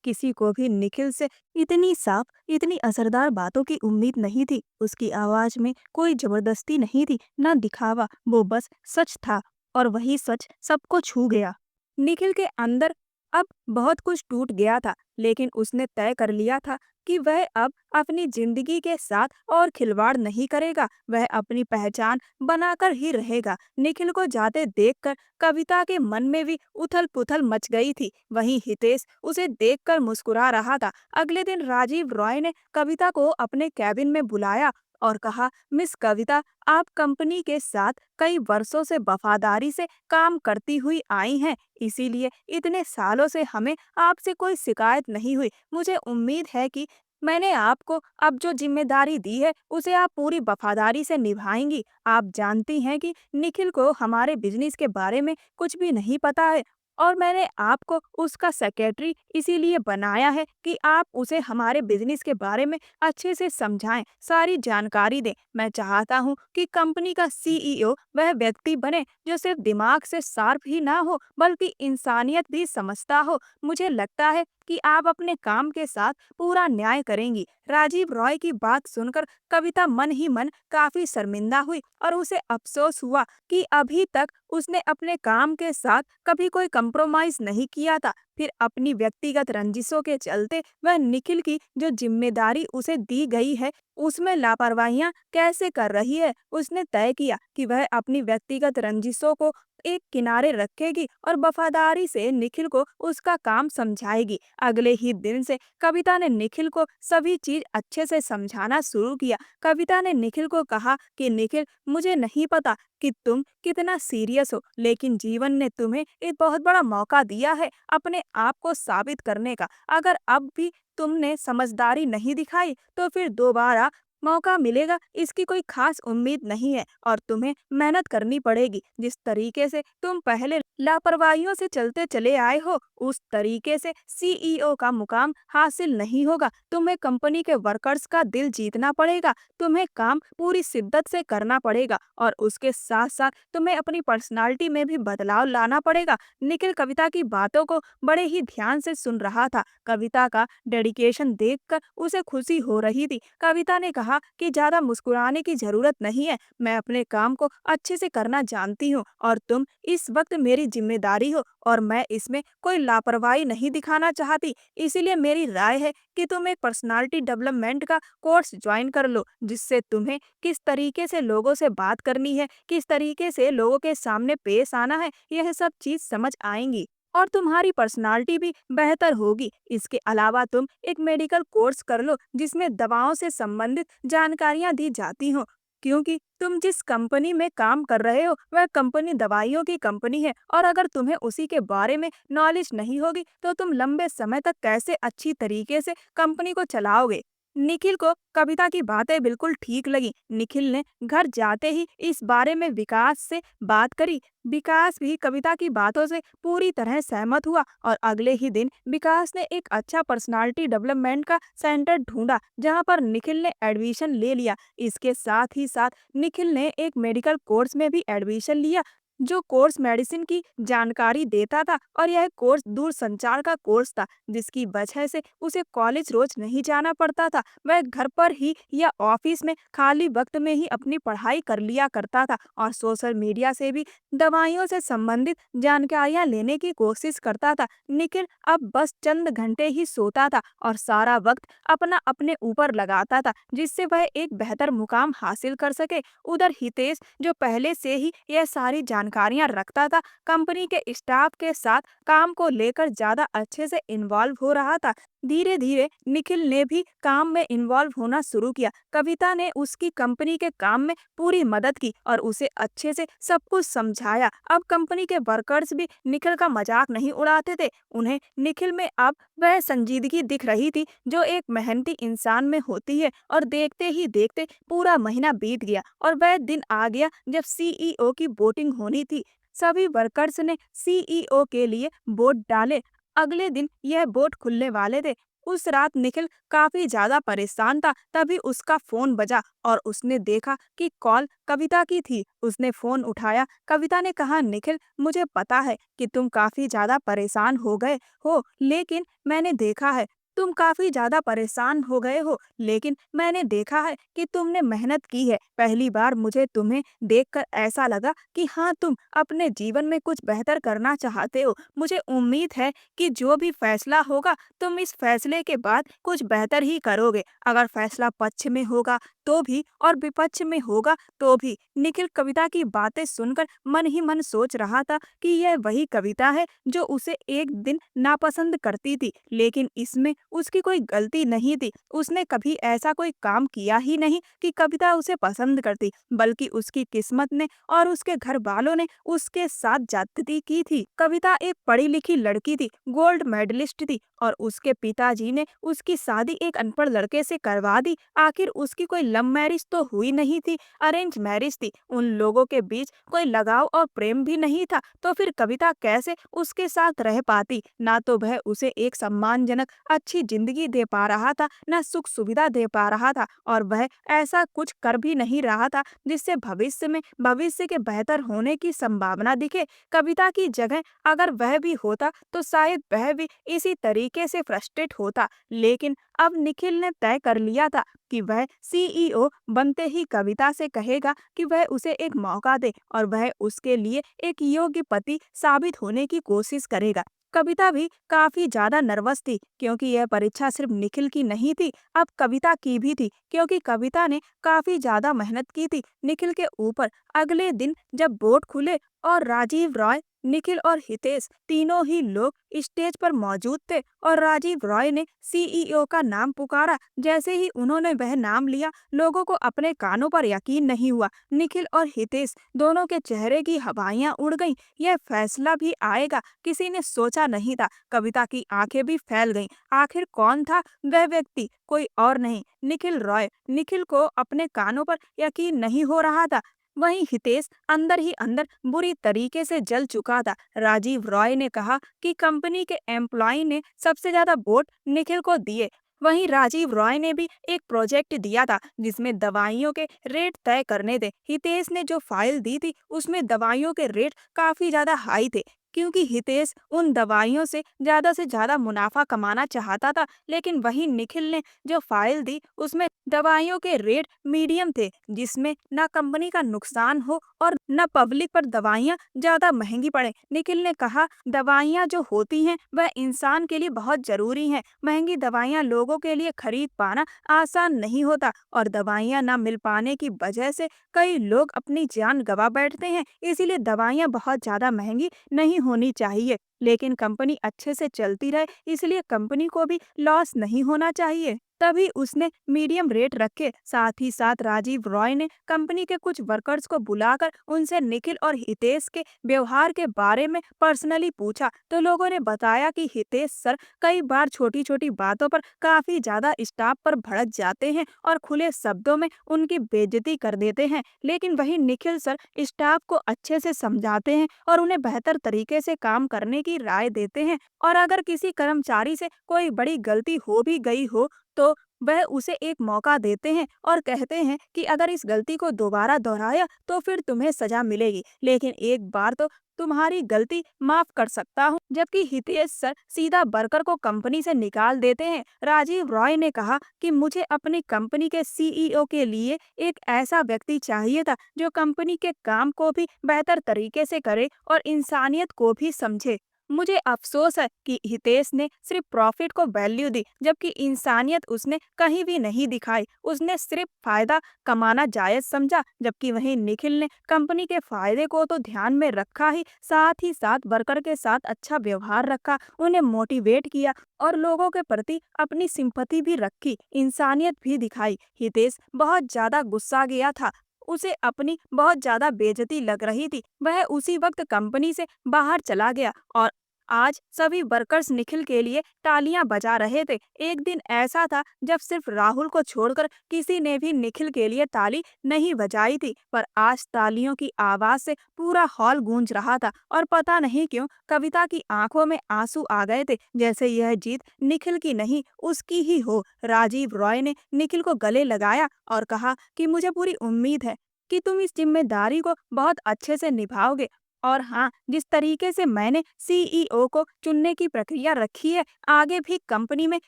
किसी को भी निखिल से इतनी साफ, इतनी असरदार बातों की उम्मीद नहीं थी। उसकी आवाज में कोई जबरदस्ती नहीं थी, न दिखावा, वो बस सच था और वही सच सबको छू गया। निखिल के अंदर अब बहुत कुछ टूट गया था, लेकिन उसने तय कर लिया था कि वह अब अपनी जिंदगी के साथ और खिलवाड़ नहीं करेगा। वह अपनी पहचान बनाकर ही रहेगा। निखिल को जाते देखकर कविता के मन में भी उथल-पुथल मच गई थी। वहीं हितेश उसे देखकर मुस्कुरा रहा था। अगले दिन राजीव रॉय ने कविता को अपने कैबिन में बुलाया और कहा, मिस कविता, आप कंपनी के साथ कई वर्षों से वफादारी से काम करती हुई आई हैं, इसीलिए इतने सालों से हमें आपसे कोई शिकायत नहीं हुई। मुझे उम्मीद है कि मैंने आपको अब जो जिम्मेदारी दी है उसे आप पूरी वफादारी से निभाएंगी। आप जानती हैं कि निखिल को हमारे बिजनेस के बारे में कुछ भी नहीं पता है और मैंने आपको उसका सेक्रेटरी इसीलिए बनाया है कि आप उसे हमारे बिजनेस के बारे में अच्छे से समझाएं, सारी जानकारी दें। मैं चाहता हूं कि कंपनी का सीईओ वह व्यक्ति बने जो सिर्फ दिमाग से शार्प ही ना हो बल्कि इंसानियत भी समझता हो। मुझे लगता है कि आप अपने काम के साथ पूरा न्याय करेंगी। राजीव रॉय की बात सुनकर कविता मन ही मन काफी शर्मिंदा हुई और उसे अफसोस हुआ कि अभी तक उसने अपने काम के साथ कभी कोई कंप्रोमाइज नहीं किया था। फिर अपनी व्यक्तिगत रंजिशों के चलते वह निखिल की जो जिम्मेदारी उसे दी गई है उसमें लापरवाहियां कैसे कर रही है। उसने तय किया कि वह अपनी व्यक्तिगत रंजिशों को एक किनारे रखेगी और वफादारी से निखिल को उसका काम समझाएगी। अगले ही दिन से कविता ने निखिल को सभी चीज अच्छे से समझाना शुरू किया। कविता ने निखिल को कहा कि निखिल, मुझे नहीं पता कि तुम कितना सीरियस हो, लेकिन जीवन ने तुम्हें एक बहुत बड़ा मौका दिया है अपने आप को साबित करने का। अगर अब भी तुमने समझदारी नहीं दिखाई तो फिर दोबारा मौका मिलेगा, इसकी कोई खास उम्मीद नहीं है और तुम्हें मेहनत करनी पड़ेगी। जिस तरीके से तुम पहले लापरवाहियों से चलते चले आए हो उस तरीके से सीईओ का मुकाम हासिल नहीं होगा। तुम्हें कंपनी के वर्कर्स का दिल जीतना पड़ेगा, तुम्हें काम पूरी शिद्दत से करना पड़ेगा और उसके साथ साथ तुम्हें अपनी पर्सनालिटी में भी बदलाव लाना पड़ेगा। निखिल कविता की बातों को बड़े ही ध्यान से सुन रहा था। कविता का डेडिकेशन देखकर उसे खुशी हो रही थी। कविता ने कहा कि ज्यादा मुस्कुराने की जरूरत नहीं है, मैं अपने काम को अच्छे से करना जानती हूँ और तुम इस वक्त मेरी जिम्मेदारी हो और मैं इसमें कोई लापरवाही नहीं दिखाना चाहती। इसीलिए मेरी राय है कि तुम एक पर्सनालिटी डेवलपमेंट का कोर्स ज्वाइन कर लो, जिससे तुम्हें किस तरीके से लोगों से बात करनी है, किस तरीके से लोगों के सामने पेश आना है, यह सब चीज समझ आएंगी और तुम्हारी पर्सनालिटी भी बेहतर होगी। इसके अलावा तुम एक मेडिकल कोर्स कर लो जिसमें दवाओं से संबंधित जानकारियां दी जाती हो, क्योंकि तुम जिस कंपनी में काम कर रहे हो वह कंपनी दवाइयों की कंपनी है और अगर तुम्हें उसी के बारे में नॉलेज नहीं होगी तो तुम लंबे समय तक कैसे अच्छी तरीके से कंपनी को चलाओगे। निखिल को कविता की बातें बिल्कुल ठीक लगी। निखिल ने घर जाते ही इस बारे में विकास से बात करी। विकास भी कविता की बातों से पूरी तरह सहमत हुआ और अगले ही दिन विकास ने एक अच्छा पर्सनालिटी डेवलपमेंट का सेंटर ढूंढा जहां पर निखिल ने एडमिशन ले लिया। इसके साथ ही साथ निखिल ने एक मेडिकल कोर्स में भी एडमिशन लिया जो कोर्स मेडिसिन की जानकारी देता था और यह कोर्स दूर संचार का कोर्स था, जिसकी वजह से उसे कॉलेज रोज नहीं जाना पड़ता था। वह घर पर ही या ऑफिस में खाली वक्त में ही अपनी पढ़ाई कर लिया करता था और सोशल मीडिया से भी दवाइयों से संबंधित जानकारियां लेने की कोशिश करता था। निखिल अब बस चंद घंटे ही सोता था और सारा वक्त अपना अपने ऊपर लगाता था जिससे वह एक बेहतर मुकाम हासिल कर सके। उधर हितेश जो पहले से ही यह सारी जानकारी जानकारियां रखता था, कंपनी के स्टाफ के साथ काम को लेकर ज्यादा अच्छे से इन्वॉल्व हो रहा था। धीरे धीरे निखिल ने भी काम में इन्वॉल्व होना शुरू किया। कविता ने उसकी कंपनी के काम में पूरी मदद की और उसे अच्छे से सब कुछ समझाया। अब कंपनी के वर्कर्स भी निखिल का मजाक नहीं उड़ाते थे। उन्हें निखिल में अब वह संजीदगी दिख रही थी जो एक मेहनती इंसान में होती है। और देखते ही देखते पूरा महीना बीत गया और वह दिन आ गया जब सीईओ की वोटिंग होनी थी। सभी वर्कर्स ने सीईओ के लिए वोट डाले। अगले दिन यह वोट खुलने वाले थे। उस रात निखिल काफी ज्यादा परेशान था। तभी उसका फोन बजा और उसने देखा कि कॉल कविता की थी। उसने फोन उठाया। कविता ने कहा, निखिल, मुझे पता है कि तुम काफी ज्यादा परेशान हो गए हो, लेकिन मैंने देखा है तुम काफी ज्यादा परेशान हो गए हो, लेकिन मैंने देखा है कि तुमने मेहनत की है। पहली बार मुझे तुम्हें देखकर ऐसा लगा कि हाँ, तुम अपने जीवन में कुछ बेहतर करना चाहते हो। मुझे उम्मीद है कि जो भी फैसला होगा तुम इस फैसले के बाद कुछ बेहतर ही करोगे। अगर फैसला पक्ष में होगा तो भी और विपक्ष में होगा तो भी। निखिल कविता की बातें सुनकर मन ही मन सोच रहा था कि यह वही कविता है जो उसे एक दिन नापसंद करती थी, लेकिन इसमें उसकी कोई गलती नहीं थी। उसने कभी ऐसा कोई काम किया ही नहीं कि कविता उसे पसंद करती, बल्कि उसकी किस्मत ने और उसके घर वालों ने उसके साथ ज्यादती की थी। कविता एक पढ़ी लिखी लड़की थी, गोल्ड मेडलिस्ट थी, और उसके पिताजी ने उसकी शादी एक अनपढ़ लड़के से करवा दी। आखिर उसकी कोई लव मैरिज तो हुई नहीं थी, अरेंज मैरिज थी। उन लोगों के बीच कोई लगाव और प्रेम भी नहीं था, तो फिर कविता कैसे उसके साथ रह पाती। ना तो वह उसे एक सम्मानजनक अच्छी जिंदगी दे पा रहा था, ना सुख सुविधा दे पा रहा था, और वह ऐसा कुछ कर भी नहीं रहा था जिससे भविष्य के बेहतर होने की संभावना दिखे। कविता की जगह अगर वह भी होता तो शायद वह भी इसी तरीके से फ्रस्ट्रेट होता। लेकिन अब निखिल ने तय कर लिया था कि वह सीईओ बनते ही कविता से कहेगा कि वह उसे एक मौका दे और वह उसके लिए एक योग्य पति साबित होने की कोशिश करेगा। कविता भी काफी ज्यादा नर्वस थी क्योंकि यह परीक्षा सिर्फ निखिल की नहीं थी, अब कविता की भी थी, क्योंकि कविता ने काफी ज्यादा मेहनत की थी निखिल के ऊपर। अगले दिन जब बोर्ड खुले और राजीव रॉय, निखिल और हितेश तीनों ही लोग स्टेज पर मौजूद थे और राजीव रॉय ने सीईओ का नाम पुकारा। जैसे ही उन्होंने वह नाम लिया, लोगों को अपने कानों पर यकीन नहीं हुआ। निखिल और हितेश दोनों के चेहरे की हवाइयां उड़ गईं। यह फैसला भी आएगा, किसी ने सोचा नहीं था। कविता की आंखें भी फैल गईं। आखिर कौन था वह व्यक्ति? कोई और नहीं, निखिल रॉय। निखिल को अपने कानों पर यकीन नहीं हो रहा था। वहीं हितेश अंदर ही अंदर बुरी तरीके से जल चुका था। राजीव रॉय ने कहा कि कंपनी के एम्प्लॉय ने सबसे ज्यादा वोट निखिल को दिए। वहीं राजीव रॉय ने भी एक प्रोजेक्ट दिया था जिसमें दवाइयों के रेट तय करने थे। हितेश ने जो फाइल दी थी उसमें दवाइयों के रेट काफी ज्यादा हाई थे, क्योंकि हितेश उन दवाइयों से ज्यादा मुनाफा कमाना चाहता था। लेकिन वहीं निखिल ने जो फाइल दी उसमें दवाइयों के रेट मीडियम थे, जिसमें न कंपनी का नुकसान हो और न पब्लिक पर दवाइयाँ ज्यादा महंगी पड़े। निखिल ने कहा, दवाइयाँ जो होती हैं वह इंसान के लिए बहुत जरूरी हैं। महंगी दवाइयाँ लोगों के लिए खरीद पाना आसान नहीं होता और दवाइयाँ न मिल पाने की वजह से कई लोग अपनी जान गंवा बैठते हैं। इसीलिए दवाइयाँ बहुत ज्यादा महंगी नहीं होनी चाहिए, लेकिन कंपनी अच्छे से चलती रहे, इसलिए कंपनी को भी लॉस नहीं होना चाहिए। तभी उसने मीडियम रेट रखे। साथ ही साथ राजीव रॉय ने कंपनी के कुछ वर्कर्स को बुलाकर उनसे निखिल और हितेश के व्यवहार के बारे में पर्सनली पूछा, तो लोगों ने बताया कि हितेश सर कई बार छोटी छोटी बातों पर काफी ज्यादा स्टाफ पर भड़क जाते हैं और खुले शब्दों में उनकी बेइज्जती कर देते हैं। लेकिन वही निखिल सर स्टाफ को अच्छे से समझाते हैं और उन्हें बेहतर तरीके से काम करने की राय देते हैं। और अगर किसी कर्मचारी से कोई बड़ी गलती हो भी गई हो तो वह उसे एक मौका देते हैं और कहते हैं कि अगर इस गलती को दोबारा दोहराया तो फिर तुम्हें सजा मिलेगी, लेकिन एक बार तो तुम्हारी गलती माफ कर सकता हूँ। जबकि हितेश सर सीधा वर्कर को कंपनी से निकाल देते हैं। राजीव रॉय ने कहा कि मुझे अपनी कंपनी के सीईओ के लिए एक ऐसा व्यक्ति चाहिए था जो कंपनी के काम को भी बेहतर तरीके से करे और इंसानियत को भी समझे। मुझे अफसोस है कि हितेश ने सिर्फ प्रॉफिट को वैल्यू दी, जबकि इंसानियत उसने कहीं भी नहीं दिखाई। उसने सिर्फ फायदा कमाना जायज समझा, जबकि वहीं निखिल ने कंपनी के फायदे को तो ध्यान में रखा ही साथ वर्कर के साथ अच्छा व्यवहार रखा, उन्हें मोटिवेट किया और लोगों के प्रति अपनी सिंपैथी भी रखी, इंसानियत भी दिखाई। हितेश बहुत ज्यादा गुस्सा गया था। उसे अपनी बहुत ज्यादा बेइज्जती लग रही थी। वह उसी वक्त कंपनी से बाहर चला गया और आज सभी वर्कर्स निखिल के लिए तालियां बजा रहे थे। एक दिन ऐसा था जब सिर्फ राहुल को छोड़कर किसी ने भी निखिल के लिए ताली नहीं बजाई थी, पर आज तालियों की आवाज से पूरा हॉल गूंज रहा था और पता नहीं क्यों कविता की आंखों में आंसू आ गए थे, जैसे यह जीत निखिल की नहीं उसकी ही हो। राजीव रॉय ने निखिल को गले लगाया और कहा कि मुझे पूरी उम्मीद है कि तुम इस जिम्मेदारी को बहुत अच्छे से निभाओगे। और हाँ, जिस तरीके से मैंने सीईओ को चुनने की प्रक्रिया रखी है, आगे भी कंपनी में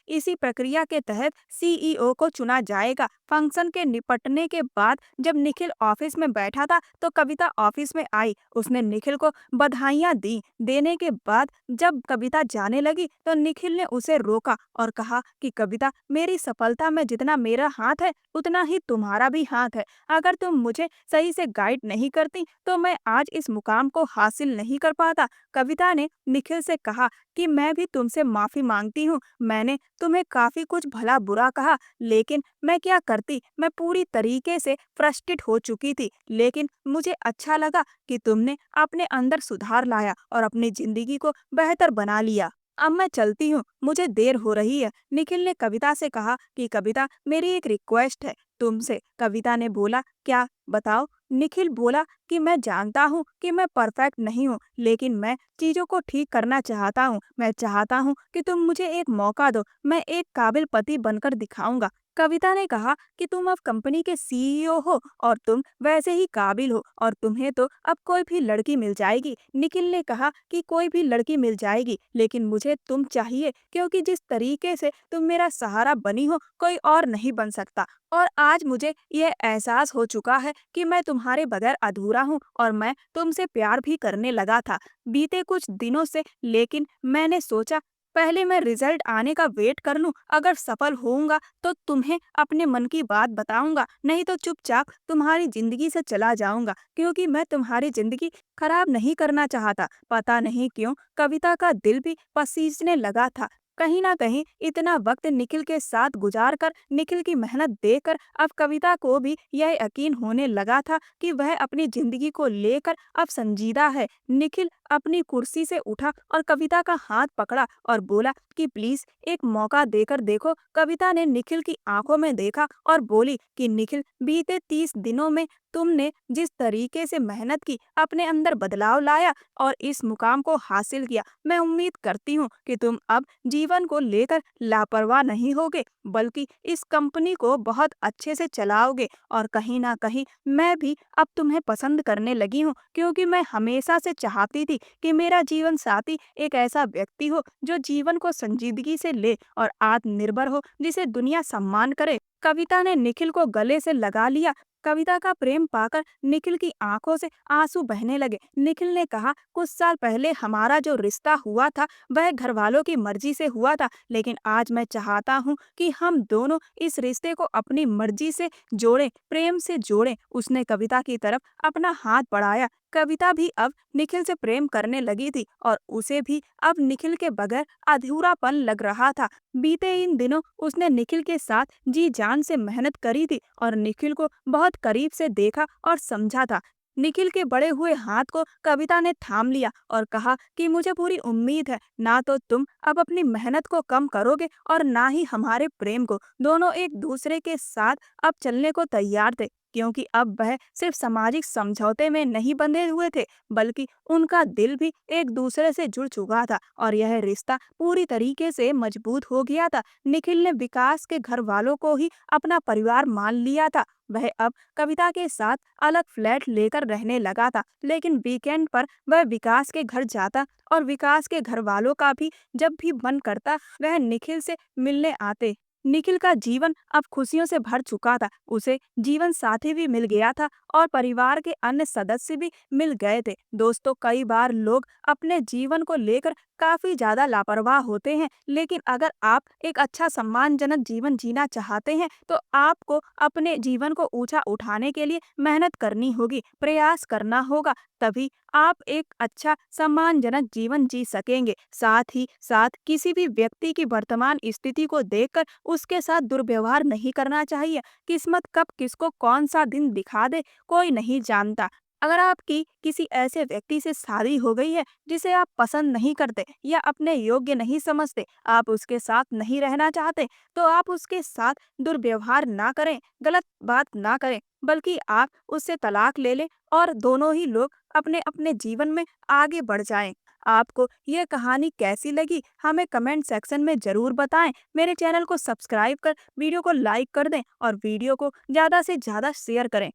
इसी प्रक्रिया के तहत सीईओ को चुना जाएगा। फंक्शन के निपटने के बाद जब निखिल ऑफिस में बैठा था तो कविता ऑफिस में आई। उसने निखिल को बधाइयां दी। देने के बाद जब कविता जाने लगी तो निखिल ने उसे रोका और कहा कि कविता, मेरी सफलता में जितना मेरा हाथ है उतना ही तुम्हारा भी हाथ है। अगर तुम मुझे सही से गाइड नहीं करती तो मैं आज इस मुकाम को हासिल नहीं कर पाता। कविता ने निखिल से कहा कि मैं भी तुमसे माफी मांगती हूँ। मैंने तुम्हें काफी कुछ भला बुरा कहा, लेकिन मैं क्या करती, मैं पूरी तरीके से फ्रस्ट्रेट हो चुकी थी। लेकिन मुझे अच्छा लगा कि तुमने अपने अंदर सुधार लाया और अपनी जिंदगी को बेहतर बना लिया। अब मैं चलती हूँ, मुझे देर हो रही है। निखिल ने कविता से कहा कि कविता, मेरी एक रिक्वेस्ट है तुमसे। कविता ने बोला, क्या, बताओ। निखिल बोला कि मैं जानता हूँ कि मैं परफेक्ट नहीं हूँ, लेकिन मैं चीजों को ठीक करना चाहता हूँ। मैं चाहता हूँ कि तुम मुझे एक मौका दो, मैं एक काबिल पति बनकर दिखाऊंगा। कविता ने कहा कि तुम अब कंपनी के सीईओ हो और तुम वैसे ही काबिल हो और तुम्हें तो अब कोई भी लड़की मिल जाएगी। निखिल ने कहा कि कोई भी लड़की मिल जाएगी, लेकिन मुझे तुम चाहिए, क्योंकि जिस तरीके से तुम मेरा सहारा बनी हो कोई और नहीं बन सकता। और आज मुझे यह एहसास हो चुका है कि मैं तुम्हारे बगैर अधूरा हूँ और मैं तुमसे प्यार भी करने लगा था बीते कुछ दिनों से। लेकिन मैंने सोचा पहले मैं रिजल्ट आने का वेट कर लूं। अगर सफल होऊंगा तो तुम्हें अपने मन की बात बताऊंगा, नहीं तो चुपचाप तुम्हारी जिंदगी से चला जाऊंगा, क्योंकि मैं तुम्हारी जिंदगी खराब नहीं करना चाहता। पता नहीं क्यों कविता का दिल भी पसीजने लगा था। कहीं ना कहीं इतना वक्त निखिल के साथ गुजार कर, निखिल की मेहनत देखकर अब कविता को भी यह यकीन होने लगा था कि वह अपनी जिंदगी को लेकर अब संजीदा है। निखिल अपनी कुर्सी से उठा और कविता का हाथ पकड़ा और बोला कि प्लीज एक मौका देकर देखो। कविता ने निखिल की आंखों में देखा और बोली कि निखिल, बीते 30 दिनों में तुमने जिस तरीके से मेहनत की, अपने अंदर बदलाव लाया और इस मुकाम को हासिल किया, मैं उम्मीद करती हूँ कि तुम अब जीवन को लेकर लापरवाह नहीं होगे, बल्कि इस कंपनी को बहुत अच्छे से चलाओगे। और कहीं ना कहीं मैं भी अब तुम्हें पसंद करने लगी हूँ, क्योंकि मैं हमेशा से चाहती थी कि मेरा जीवन साथी एक ऐसा व्यक्ति हो जो जीवन को संजीदगी से ले और आत्मनिर्भर हो, जिसे दुनिया सम्मान करे। कविता ने निखिल को गले से लगा लिया। कविता का प्रेम पाकर निखिल की आंखों से आंसू बहने लगे। निखिल ने कहा, कुछ साल पहले हमारा जो रिश्ता हुआ था वह घर वालों की मर्जी से हुआ था, लेकिन आज मैं चाहता हूँ कि हम दोनों इस रिश्ते को अपनी मर्जी से जोड़ें, प्रेम से जोड़ें। उसने कविता की तरफ अपना हाथ बढ़ाया। कविता भी अब निखिल से प्रेम करने लगी थी और उसे भी अब निखिल के बगैर अधूरापन लग रहा था। बीते इन दिनों उसने निखिल के साथ जी जान से मेहनत करी थी और निखिल को बहुत करीब से देखा और समझा था। निखिल के बड़े हुए हाथ को कविता ने थाम लिया और कहा कि मुझे पूरी उम्मीद है, ना तो तुम अब अपनी मेहनत को कम करोगे और ना ही हमारे प्रेम को। दोनों एक दूसरे के साथ अब चलने को तैयार थे, क्योंकि अब वह सिर्फ सामाजिक समझौते में नहीं बंधे हुए थे, बल्कि उनका दिल भी एक दूसरे से जुड़ चुका था और यह रिश्ता पूरी तरीके से मजबूत हो गया था। निखिल ने विकास के घर वालों को ही अपना परिवार मान लिया था। वह अब कविता के साथ अलग फ्लैट लेकर रहने लगा था, लेकिन वीकेंड पर वह विकास के घर जाता और विकास के घर वालों का भी जब भी मन करता वह निखिल से मिलने आते। निखिल का जीवन अब खुशियों से भर चुका था। उसे जीवन साथी भी मिल गया था और परिवार के अन्य सदस्य भी मिल गए थे। दोस्तों, कई बार लोग अपने जीवन को लेकर काफी ज्यादा लापरवाह होते हैं, लेकिन अगर आप एक अच्छा सम्मानजनक जीवन जीना चाहते हैं तो आपको अपने जीवन को ऊंचा उठाने के लिए मेहनत करनी होगी, प्रयास करना होगा। तभी आप एक अच्छा सम्मानजनक जीवन जी सकेंगे। साथ ही साथ किसी भी व्यक्ति की वर्तमान स्थिति को देखकर उसके साथ दुर्व्यवहार नहीं करना चाहिए। किस्मत कब किसको कौन सा दिन दिखा दे, कोई नहीं जानता। अगर आपकी किसी ऐसे व्यक्ति से शादी हो गई है जिसे आप पसंद नहीं करते या अपने योग्य नहीं समझते, आप उसके साथ नहीं रहना चाहते, तो आप उसके साथ दुर्व्यवहार ना करें, गलत बात ना करें, बल्कि आप उससे तलाक ले लें और दोनों ही लोग अपने अपने जीवन में आगे बढ़ जाएं। आपको ये कहानी कैसी लगी हमें कमेंट सेक्शन में जरूर बताएं। मेरे चैनल को सब्सक्राइब कर वीडियो को लाइक कर दें और वीडियो को ज़्यादा से ज़्यादा शेयर करें।